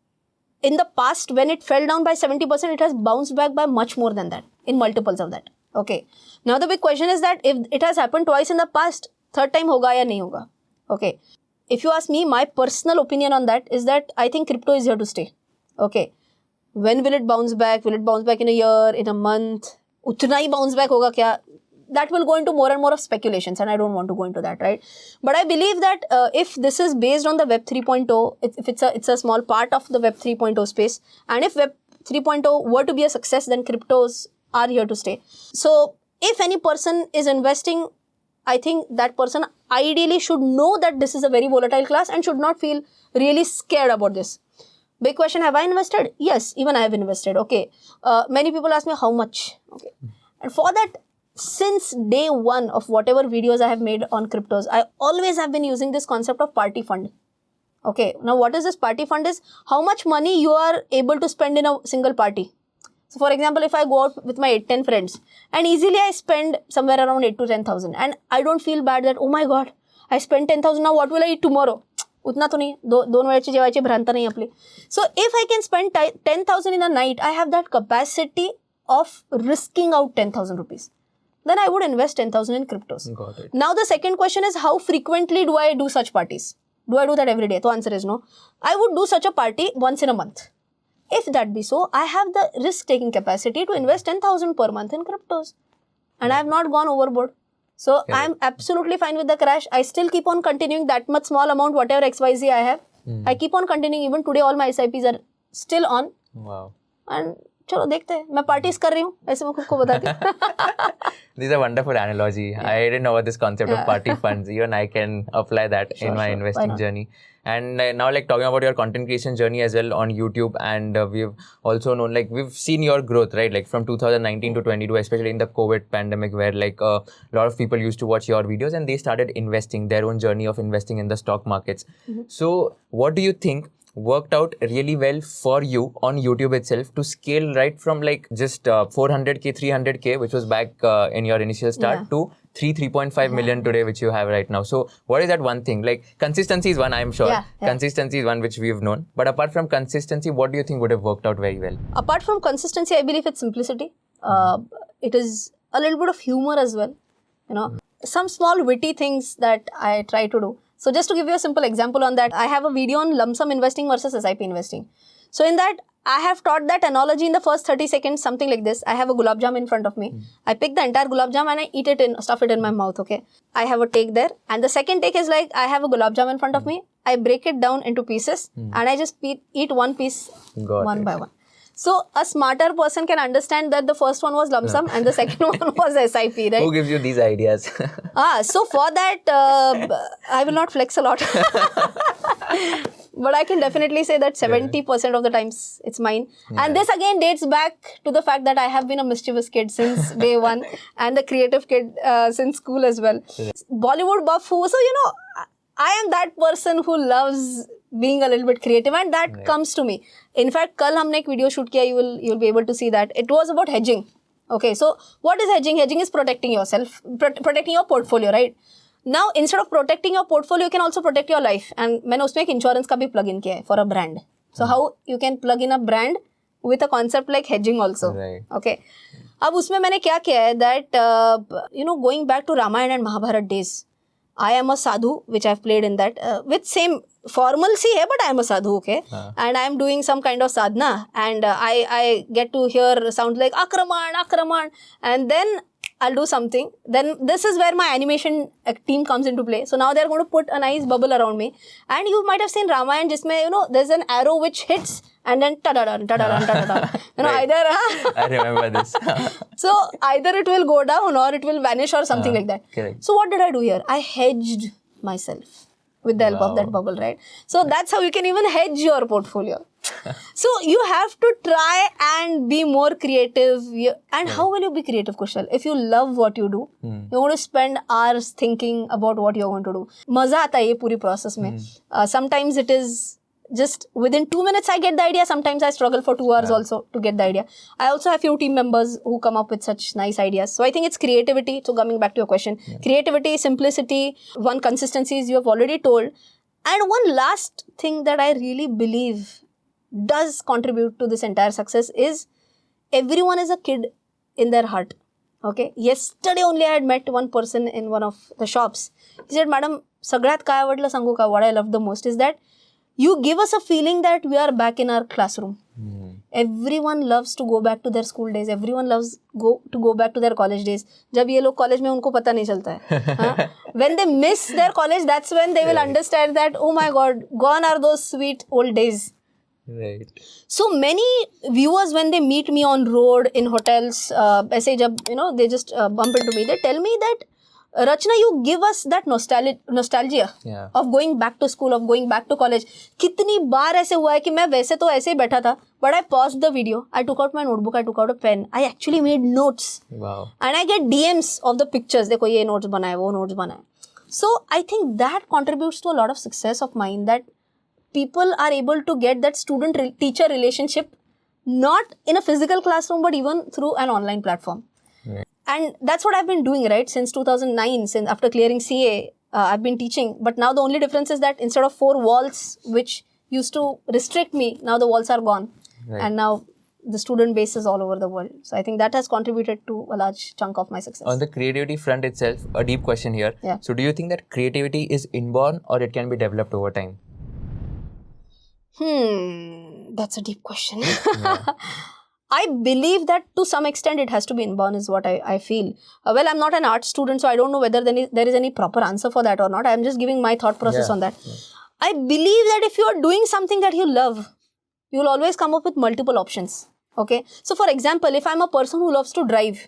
In the past, when it fell down by 70%, it has bounced back by much more than that, in multiples of that. Okay. Now the big question is that if it has happened twice in the past, third time hoga ya nahi hoga? Okay. If you ask me, my personal opinion on that is that I think crypto is here to stay. Okay. When will it bounce back? Will it bounce back in a year, in a month? Utna hi bounce back hoga kya? That will go into more and more of speculations, and I don't want to go into that, right? But I believe that if this is based on the Web 3.0, if it's a small part of the Web 3.0 space, and if Web 3.0 were to be a success, then cryptos are here to stay. So if any person is investing, I think that person ideally should know that this is a very volatile class and should not feel really scared about this. Big question, have I invested? Yes, even I have invested. Okay. Many people ask me how much. Okay. And for that, since day one of whatever videos I have made on cryptos, I always have been using this concept of party fund. Okay, now what is this party fund is how much money you are able to spend in a single party. So for example, if I go out with my 8-10 friends and easily I spend somewhere around 8 to 10,000 and I don't feel bad that, oh my god, I spent 10,000, now what will I eat tomorrow? उतना तो नहीं, दोन वेळची जेवायची भ्रांत नाही आपली. So if I can spend 10,000 in a night, I have that capacity of risking out 10,000 rupees. Then I would invest 10,000 in cryptos. Got it. Now the second question is, how frequently do I do such parties? Do I do that every day? The answer is no. I would do such a party once in a month. if that be so, I have the risk-taking capacity to invest 10,000 per month in cryptos. And I have not gone overboard. So I'm absolutely fine with the crash. I still keep on continuing that much small amount, whatever XYZ I have. I keep on continuing. Even today, all my SIPs are still on. Wow. And चलो देखते हैं मैं parties कर रही हूँ ऐसे मैं खुद को बताती हूँ. This is a wonderful analogy. I didn't know about this concept of party funds. Even I can apply that in my investing journey. And now, like, talking about your content creation journey as well on YouTube, and we've also known, like, we've seen your growth, right? Like from 2019 to 22, especially in the COVID pandemic, where like a lot of people used to watch your videos and they started investing, their own journey of investing in the stock markets. So what do you think worked out really well for you on YouTube itself to scale right from like just 400k, 300k, which was back in your initial start, to 3.5 million today, which you have right now? So what is that one thing? Like consistency is one, I'm sure. Consistency is one which we've known. But apart from consistency, what do you think would have worked out very well? Apart from consistency, I believe it's simplicity. It is a little bit of humor as well. You know, some small witty things that I try to do. So just to give you a simple example on that, I have a video on lump sum investing versus SIP investing. So in that, I have taught that analogy in the first 30 seconds, something like this. I have a gulab jam in front of me. I pick the entire gulab jam and I eat it stuff it in my mouth, okay? I have a take there. And the second take is like, I have a gulab jam in front of me. I break it down into pieces and I just eat one piece one by one. So a smarter person can understand that the first one was lump sum and the second one was SIP, right? Who gives you these ideas? So for that, I will not flex a lot. But I can definitely say that 70% of the times it's mine. And this again dates back to the fact that I have been a mischievous kid since day one and a creative kid since school as well. Bollywood buff who, so you know, I am that person who loves being a little bit creative and that comes to me. In fact, kal humne ek video shoot kiya, you'll be able to see that. It was about hedging. Okay, so what is hedging? Hedging is protecting yourself, protecting your portfolio, right? Now, instead of protecting your portfolio, you can also protect your life. And मैंने उसमें एक insurance का भी plug in किया है for a brand. So how you can plug in a brand with a concept like hedging also. Right. Okay. अब उसमें मैंने क्या किया है that you know, going back to Ramayana and Mahabharata days, I am a sadhu, which I've played in that with same formalcy hai, but I am a sadhu, okay? And I am doing some kind of sadhana and I get to hear sounds like Akraman, and then I'll do something. Then this is where my animation team comes into play. So now they're going to put a nice bubble around me. And you might have seen Ramayana, jisme, you know, there's an arrow which hits and then ta-da-da-da, ta-da-da-da. You know, either... I remember this. So either it will go down or it will vanish or something like that. Correct. So what did I do here? I hedged myself with the help of that bubble, right? So that's how you can even hedge your portfolio. So you have to try and be more creative. And how will you be creative, Kushal? If you love what you do, you're going to spend hours thinking about what you're going to do. Maza aata hai ye puri process mein. Sometimes it is just within 2 minutes I get the idea. Sometimes I struggle for 2 hours also to get the idea. I also have few team members who come up with such nice ideas. So I think it's creativity. So coming back to your question, creativity, simplicity, one consistency is you have already told. And one last thing that I really believe does contribute to this entire success is everyone is a kid in their heart. Okay. Yesterday only I had met one person in one of the shops. He said, Madam, Sagrat काय आवडलं सांगू का? What I love the most is that you give us a feeling that we are back in our classroom. Everyone loves to go back to their school days. Everyone loves to go back to their college days. जब ये लोग college में उनको पता नहीं चलता है. When they miss their college, that's when they will understand that, oh my God, gone are those sweet old days. Right. So many viewers, when they meet me on road, in hotels, ऐसे जब, you know, they just bump into me, they tell me that, Rachna, you give us that nostalgia of going back to school, of going back to college. कितनी बार ऐसे हुआ है कि मैं वैसे तो ऐसे ही बैठा था, but I paused the video, I took out my notebook, I took out a pen, I actually made notes. Wow. And I get DMs of the pictures. देखो ये notes बनाए, वो notes बनाए. So I think that contributes to a lot of success of mine, that people are able to get that student-teacher relationship, not in a physical classroom, but even through an online platform. Right. And that's what I've been doing, right? Since 2009, since after clearing CA, I've been teaching. But now the only difference is that instead of 4 walls, which used to restrict me, now the walls are gone. Right. And now the student base is all over the world. So I think that has contributed to a large chunk of my success. On the creativity front itself, a deep question here. Yeah. So do you think that creativity is inborn or it can be developed over time? That's a deep question. I believe that to some extent it has to be inborn is what I feel. Well, I'm not an art student, so I don't know whether there is any proper answer for that or not. I'm just giving my thought process on that. I believe that if you are doing something that you love, you will always come up with multiple options. Okay. So for example, if I'm a person who loves to drive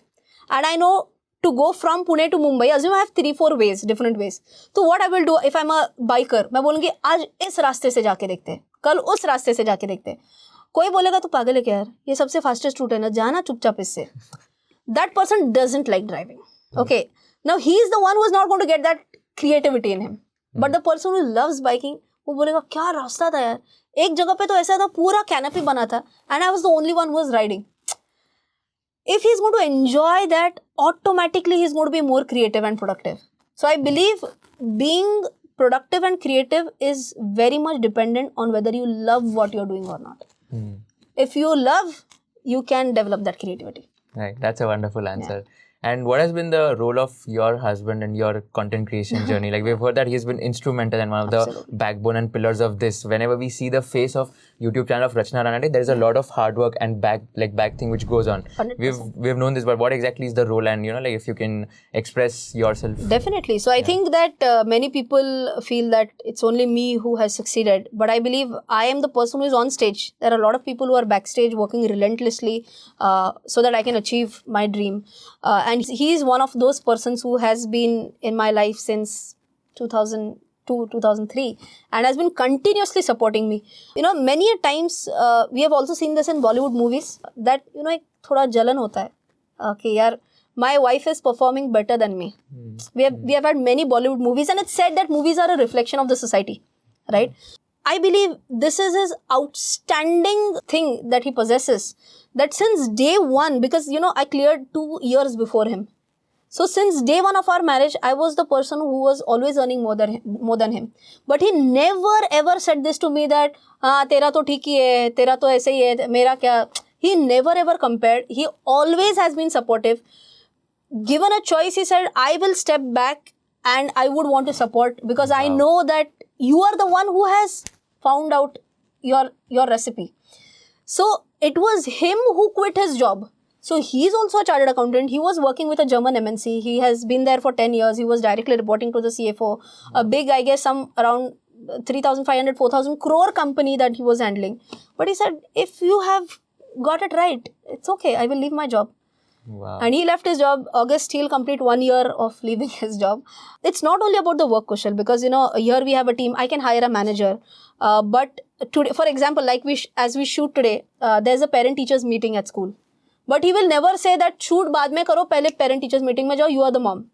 and I know to go from Pune to Mumbai, assume I have 3-4 ways, different ways. So what I will do if I'm a biker, मैं बोलूँगी आज इस रास्ते से जाके देखते हैं, कल उस रास्ते से जाके देखते हैं. कोई बोलेगा तो पागल है क्या यार, ये सबसे फास्टेस्ट रूट है ना, जाना चुपचाप इससे. That person doesn't like driving. Okay. Now he is the one who is not going to get that creativity in him. But the person who loves biking, वो बोलेगा क्या रास्ता था यार, एक जगह पे तो ऐसा था पूरा कैनोपी बना था and I was the only one who was riding. If he's going to enjoy that, automatically he's going to be more creative and productive. So I believe being productive and creative is very much dependent on whether you love what you're doing or not. If you love, you can develop that creativity. Right, that's a wonderful answer. And what has been the role of your husband in your content creation journey? Like we've heard that he's been instrumental and one of the backbone and pillars of this. Whenever we see the face of YouTube channel of Rachna Ranade, there is a lot of hard work and back thing which goes on. 100%. We've known this, but what exactly is the role? And like if you can express yourself. Definitely. So I think that many people feel that it's only me who has succeeded, but I believe I am the person who is on stage. There are a lot of people who are backstage working relentlessly so that I can achieve my dream. And he is one of those persons who has been in my life since 2002, 2003 and has been continuously supporting me. Many a times we have also seen this in Bollywood movies that, एक थोड़ा जलन होता है कि यार, my wife is performing better than me. We have had many Bollywood movies and it's said that movies are a reflection of the society, right? I believe this is his outstanding thing that he possesses. That since day one, because I cleared 2 years before him. So since day one of our marriage, I was the person who was always earning more than him. But he never ever said this to me that, तेरा तो ठीक ही है, तेरा तो ऐसे ही है, मेरा क्या. He never ever compared. He always has been supportive. Given a choice, he said, I will step back and I would want to support because I know that you are the one who has found out your recipe. So it was him who quit his job. So he's also a chartered accountant. He was working with a German MNC. He has been there for 10 years. He was directly reporting to the CFO. A big, I guess, some around 3,500, 4,000 crore company that he was handling. But he said, if you have got it right, it's okay. I will leave my job. Wow. And he left his job. August, he'll complete 1 year of leaving his job. It's not only about the work, Kushal, because, here we have a team. I can hire a manager. But today, for example, like as we shoot today, there's a parent-teachers meeting at school. But he will never say that, shoot baad mein karo, pehle parent-teachers meeting mein jao, you are the mom.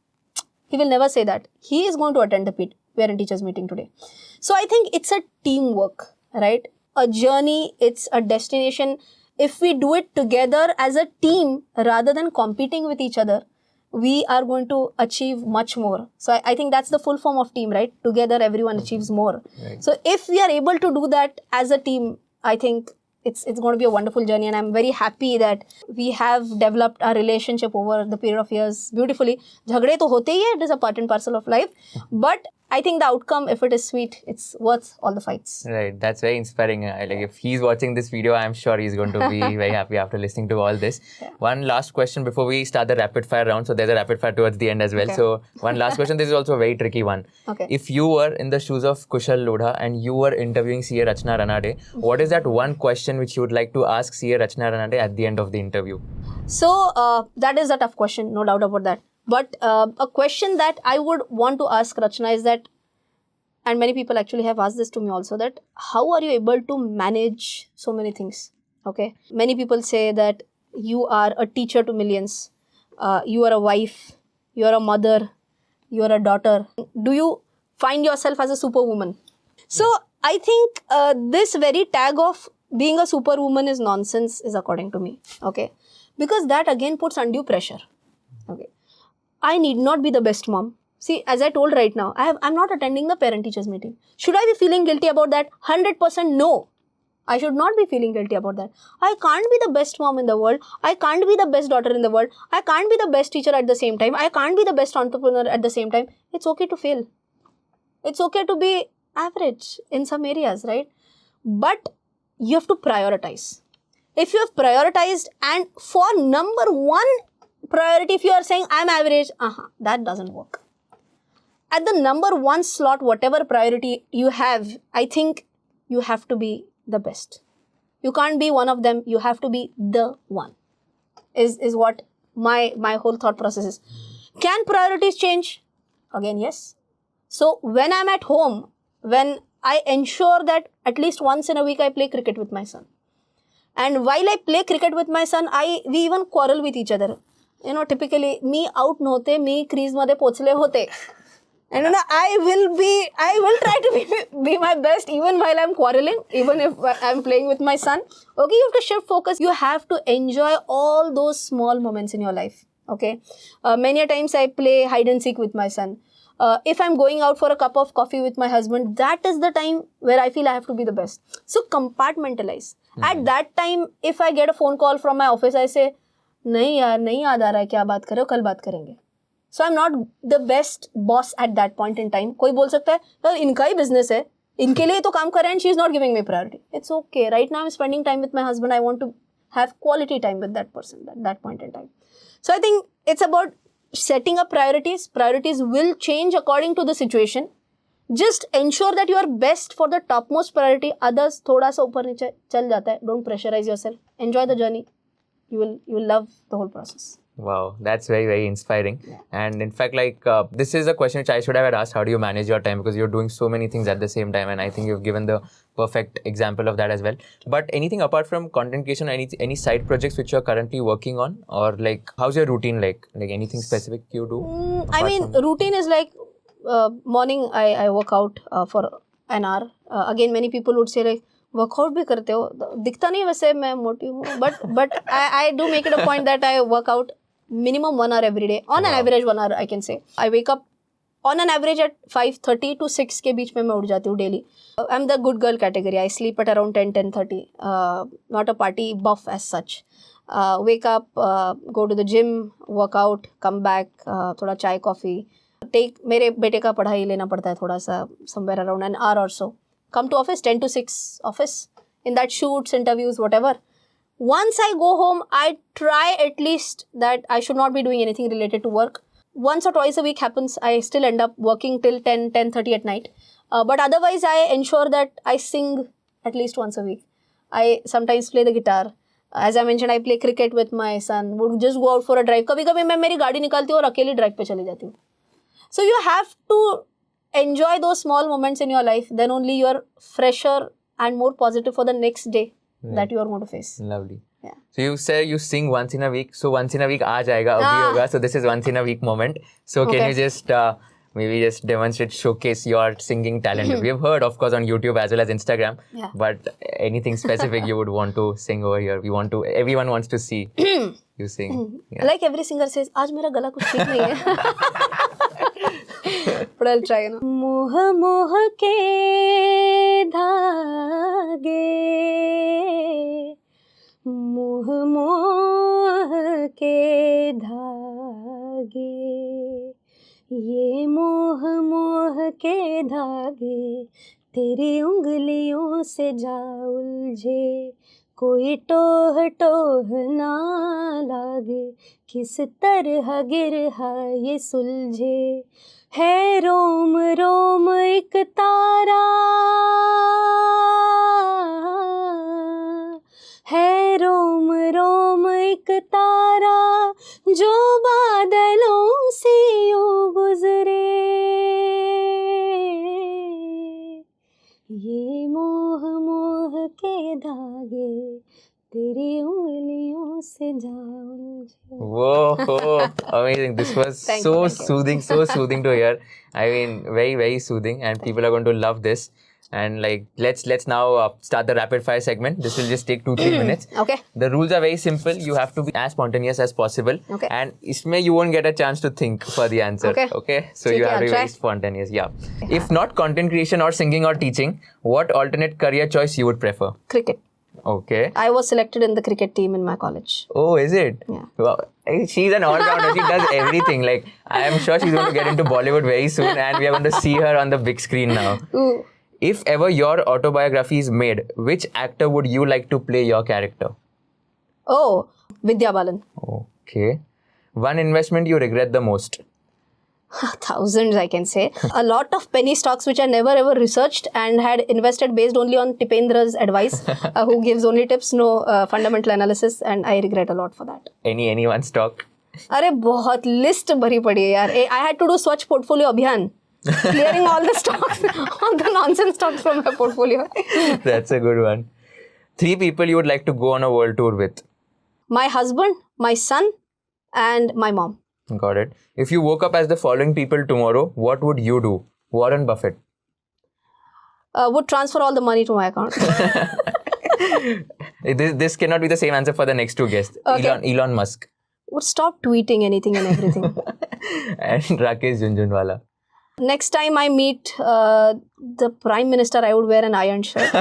He will never say that. He is going to attend the parent-teachers meeting today. So I think it's a teamwork, right? A journey, it's a destination. If we do it together as a team rather than competing with each other, we are going to achieve much more. So I think that's the full form of team, right? Together, everyone achieves more. Right. So if we are able to do that as a team, I think it's going to be a wonderful journey. And I'm very happy that we have developed our relationship over the period of years beautifully. Jhagde to hote hi hai, it is a part and parcel of life. But I think the outcome, if it is sweet, it's worth all the fights. Right, that's very inspiring. Like if he's watching this video, I'm sure he's going to be very happy after listening to all this. Yeah. One last question before we start the rapid fire round. So there's a rapid fire towards the end as well. Okay. So one last question. This is also a very tricky one. Okay. If you were in the shoes of Kushal Lodha and you were interviewing CA Rachna Ranade, what is that one question which you would like to ask CA Rachna Ranade at the end of the interview? So that is a tough question, no doubt about that. But a question that I would want to ask Rachna is that, and many people actually have asked this to me also, that how are you able to manage so many things? Okay. Many people say that you are a teacher to millions. You are a wife. You are a mother. You are a daughter. Do you find yourself as a superwoman? So I think this very tag of being a superwoman is nonsense, is according to me. Okay. Because that again puts undue pressure. Okay. I need not be the best mom. See, as I told right now, I'm not attending the parent-teachers meeting. Should I be feeling guilty about that? 100% no. I should not be feeling guilty about that. I can't be the best mom in the world. I can't be the best daughter in the world. I can't be the best teacher at the same time. I can't be the best entrepreneur at the same time. It's okay to fail. It's okay to be average in some areas, right? but you have to prioritize. If you have prioritized, and for number one priority, if you are saying I'm average, that doesn't work. At the number one slot, whatever priority you have, I think you have to be the best. You can't be one of them. You have to be the one. Is what my whole thought process is. Can priorities change? Again, yes. So when I'm at home, when I ensure that at least once in a week I play cricket with my son. And while I play cricket with my son, we even quarrel with each other. You know, typically, me out note, me crease made pochhle hote. And you know, I will try to be my best even while I'm quarreling, even if I'm playing with my son. Okay, you have to shift focus. You have to enjoy all those small moments in your life. Okay, many a times I play hide and seek with my son. If I'm going out for a cup of coffee with my husband, that is the time where I feel I have to be the best. So compartmentalize. At that time, if I get a phone call from my office, I say, नहीं यार, नहीं याद आ रहा है क्या बात करो, कल बात करेंगे. So I'm not the best boss at that point in time. कोई बोल सकता है, यार इनका ही business है, इनके लिए तो काम कर रहे हैं, and she is not giving me priority. It's okay. Right now I'm spending time with my husband. I want to have quality time with that person at that point in time. So I think it's about setting up priorities. Priorities will change according to the situation. Just ensure that you are best for the topmost priority. Others थोड़ा सा ऊपर नीचे चल जाता है. Don't pressurize yourself. Enjoy the journey. You will love the whole process. Wow, that's very, very inspiring. Yeah. And in fact, like, this is a question which I should have asked. How do you manage your time? Because you're doing so many things at the same time. And I think you've given the perfect example of that as well. But anything apart from content creation, any side projects which you're currently working on? Or like, how's your routine like? Like anything specific you do? Routine is like, morning I work out for an hour. Again, many people would say like, workout भी करते हो, दिखता नहीं वैसे मैं मोटी हूँ, but I do make it a point that I work out minimum 1 hour every day, on an average 1 hour I can say. I wake up on an average at 5:30 to 6 के बीच में मैं उठ जाती हूँ daily. I'm the good girl category. I sleep at around 10:30. Not a party buff as such. Wake up, go to the gym, work out, come back, थोड़ा चाय coffee, मेरे बेटे का पढ़ाई लेना पड़ता है थोड़ा सा, somewhere around an hour or so. Come to office, 10 to 6 office. In that shoots, interviews, whatever. Once I go home, I try at least that I should not be doing anything related to work. Once or twice a week happens, I still end up working till 10:30 at night. But otherwise, I ensure that I sing at least once a week. I sometimes play the guitar. As I mentioned, I play cricket with my son. Would just go out for a drive. कभी-कभी मैं मेरी गाड़ी निकालती हूँ और अकेली drive पे चली जाती हूँ. So you have to enjoy those small moments in your life, then only you are fresher and more positive for the next day that you are going to face. Lovely. Yeah. So you say you sing once in a week. So once in a week aa jayega, abhi hoga. So this is once in a week moment. So can you just maybe just demonstrate, showcase your singing talent? We have heard, of course, on YouTube as well as Instagram. Yeah. But anything specific you would want to sing over here? Everyone wants to see you sing. Yeah. Like every singer says, आज मेरा गला कुछ ठीक नहीं है. But I'll try, you know. मोह मोह के धागे, मोह मोह के धागे, ये मोह मोह के धागे तेरी उंगलियों से जा उलझे, कोई टोह टोह ना लागे, किस तरह गिरहा ये सुलझे, है रोम रोम एक तारा, है रोम रोम एक तारा, जो बादलों से यूं गुजरे, ये मोह मोह के धागे तेरी उंगलियों से जा उलझे. Whoa, amazing. This was so soothing to hear. I mean, very, very soothing, and people are going to love this. And like, let's now start the rapid fire segment. This will just take 2-3 minutes. Okay. The rules are very simple. You have to be as spontaneous as possible. Okay. And isme you won't get a chance to think for the answer. Okay. So you have to be very spontaneous. Yeah. If not content creation or singing or teaching, what alternate career choice you would prefer? Cricket. Okay. I was selected in the cricket team in my college. Oh, is it? Yeah. Wow. She's an all-rounder. She does everything. Like, I am sure she's going to get into Bollywood very soon, and we are going to see her on the big screen now. Ooh. If ever your autobiography is made, which actor would you like to play your character? Oh, Vidya Balan. Okay. One investment you regret the most? Thousands, I can say. A lot of penny stocks which I never ever researched and had invested based only on Tipendra's advice, who gives only tips, no fundamental analysis, and I regret a lot for that. Any one stock? अरे बहुत list भरी पड़ी है यार. I had to do Swachh portfolio abhiyan, clearing all the stocks, all the nonsense stocks from my portfolio. That's a good one. 3 people you would like to go on a world tour with? My husband, my son, and my mom. Got it. If you woke up as the following people tomorrow, what would you do? Warren Buffett. Would transfer all the money to my account. This cannot be the same answer for the next 2 guests. Okay. Elon Musk. Would stop tweeting anything and everything. And Rakesh Jhunjhunwala. Next time I meet the Prime Minister, I would wear an iron shirt.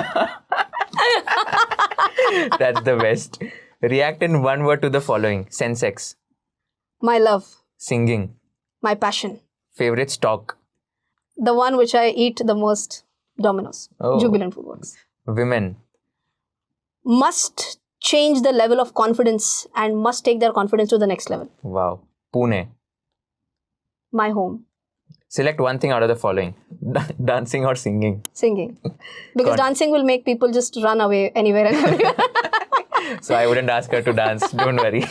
That's the best. React in one word to the following. Sensex. My love. Singing. My passion. Favorite stock. The one which I eat the most, Domino's. Oh. Jubilant Foodworks. Women. Must change the level of confidence and must take their confidence to the next level. Wow. Pune. My home. Select one thing out of the following. Dancing or singing? Singing. Because dancing will make people just run away anywhere and everywhere. So I wouldn't ask her to dance. Don't worry.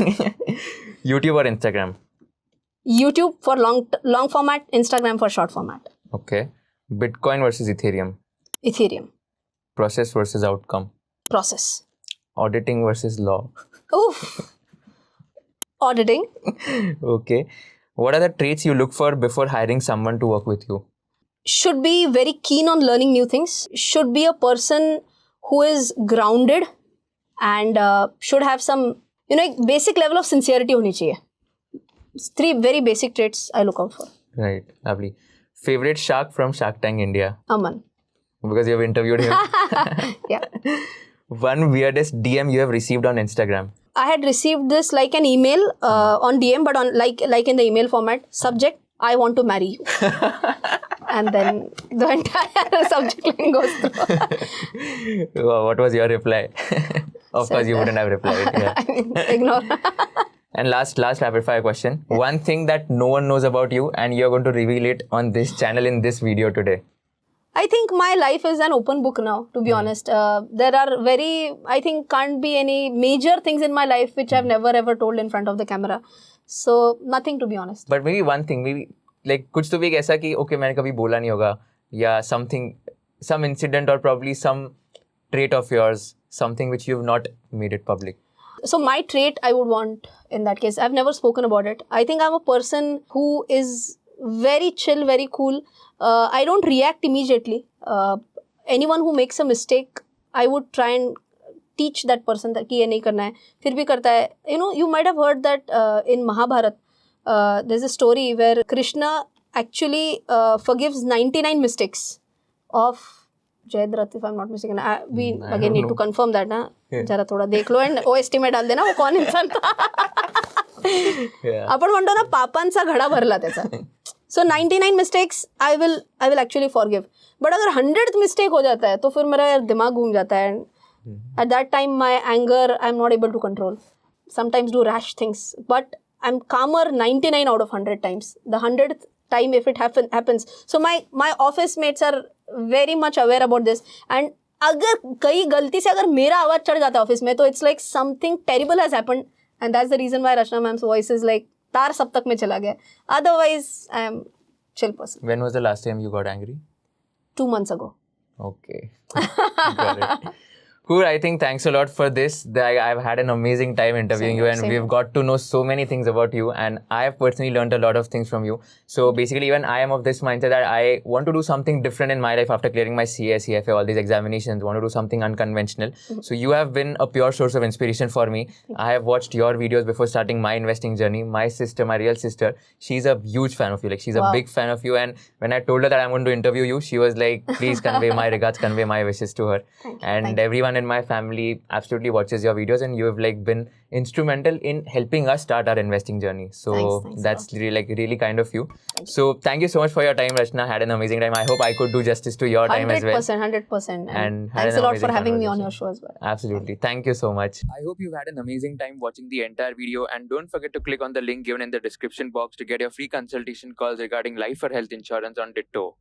YouTube or Instagram? YouTube for long format, Instagram for short format. Okay. Bitcoin versus Ethereum? Ethereum. Process versus outcome? Process. Auditing versus law? Oof. Auditing. Okay. What are the traits you look for before hiring someone to work with you? Should be very keen on learning new things. Should be a person who is grounded and should have some, basic level of sincerity honi chahiye. 3 very basic traits I look out for. Right. Lovely. Favorite shark from Shark Tank India? Aman. Because you have interviewed him. Yeah. One weirdest DM you have received on Instagram? I had received this like an email on DM, but on like in the email format. Subject, I want to marry you. And then the entire subject line goes through. What was your reply? Of course, you wouldn't have replied. Yeah. I mean, ignore. And last rapid fire question. One thing that no one knows about you and you're going to reveal it on this channel in this video today. I think my life is an open book now, to be honest. There are can't be any major things in my life which I've never ever told in front of the camera. So, nothing, to be honest. But maybe one thing, maybe like कुछ तो भी एक ऐसा कि okay मैंने कभी बोला नहीं होगा या something, some incident or probably some trait of yours, something which you've not made it public. So my trait I would want in that case, I've never spoken about it. I think I'm a person who is very chill, very cool. I don't react immediately. Anyone who makes a mistake, I would try and teach that person that कि ये नहीं करना है, फिर भी करता है. You might have heard that in Mahabharata, there's a story where Krishna actually forgives 99 mistakes of Jayadratha, if I'm not mistaken. We again need to confirm that. ना जरा थोड़ा देख लो and OST में डाल देना वो कौन इंसान था. आपण म्हणतो ना पापांचा घडा भरला त्याचा. So 99 mistakes I will actually forgive. But अगर 100th mistake हो जाता है तो फिर मेरा यार दिमाग घूम जाता है. At that time my anger I'm not able to control. Sometimes do rash things. But I'm calmer 99 out of 100 times. The 100th time if it happens. So my office mates are very much aware about this. And अगर कई गलती से अगर मेरा आवाज चढ़ जाता है ऑफिस में तो it's like something terrible has happened. And that's the reason why Rachna ma'am's voice is like तार सब तक में चला गया. Otherwise, I am chill person. When was the last time you got angry? 2 months ago. Okay. Got it. Cool. I think thanks a lot for this. I've had an amazing time interviewing you and we've got to know so many things about you and I have personally learned a lot of things from you. So basically even I am of this mindset that I want to do something different in my life after clearing my CA, CFA, all these examinations, want to do something unconventional. So you have been a pure source of inspiration for me. I have watched your videos before starting my investing journey. My sister, my real sister, she's a huge fan of you. Like she's a big fan of you and when I told her that I'm going to interview you, she was like, please convey my regards, convey my wishes to her. And everyone in my family absolutely watches your videos, and you have like been instrumental in helping us start our investing journey. So Thanks that's really kind of you. So thank you so much for your time, Rachna. Had an amazing time. I hope I could do justice to your time as well. 100%. And had thanks an a lot for amazing having me on conversation. your show as well. Absolutely. Thank you so much. I hope you've had an amazing time watching the entire video, and don't forget to click on the link given in the description box to get your free consultation calls regarding life or health insurance on Ditto.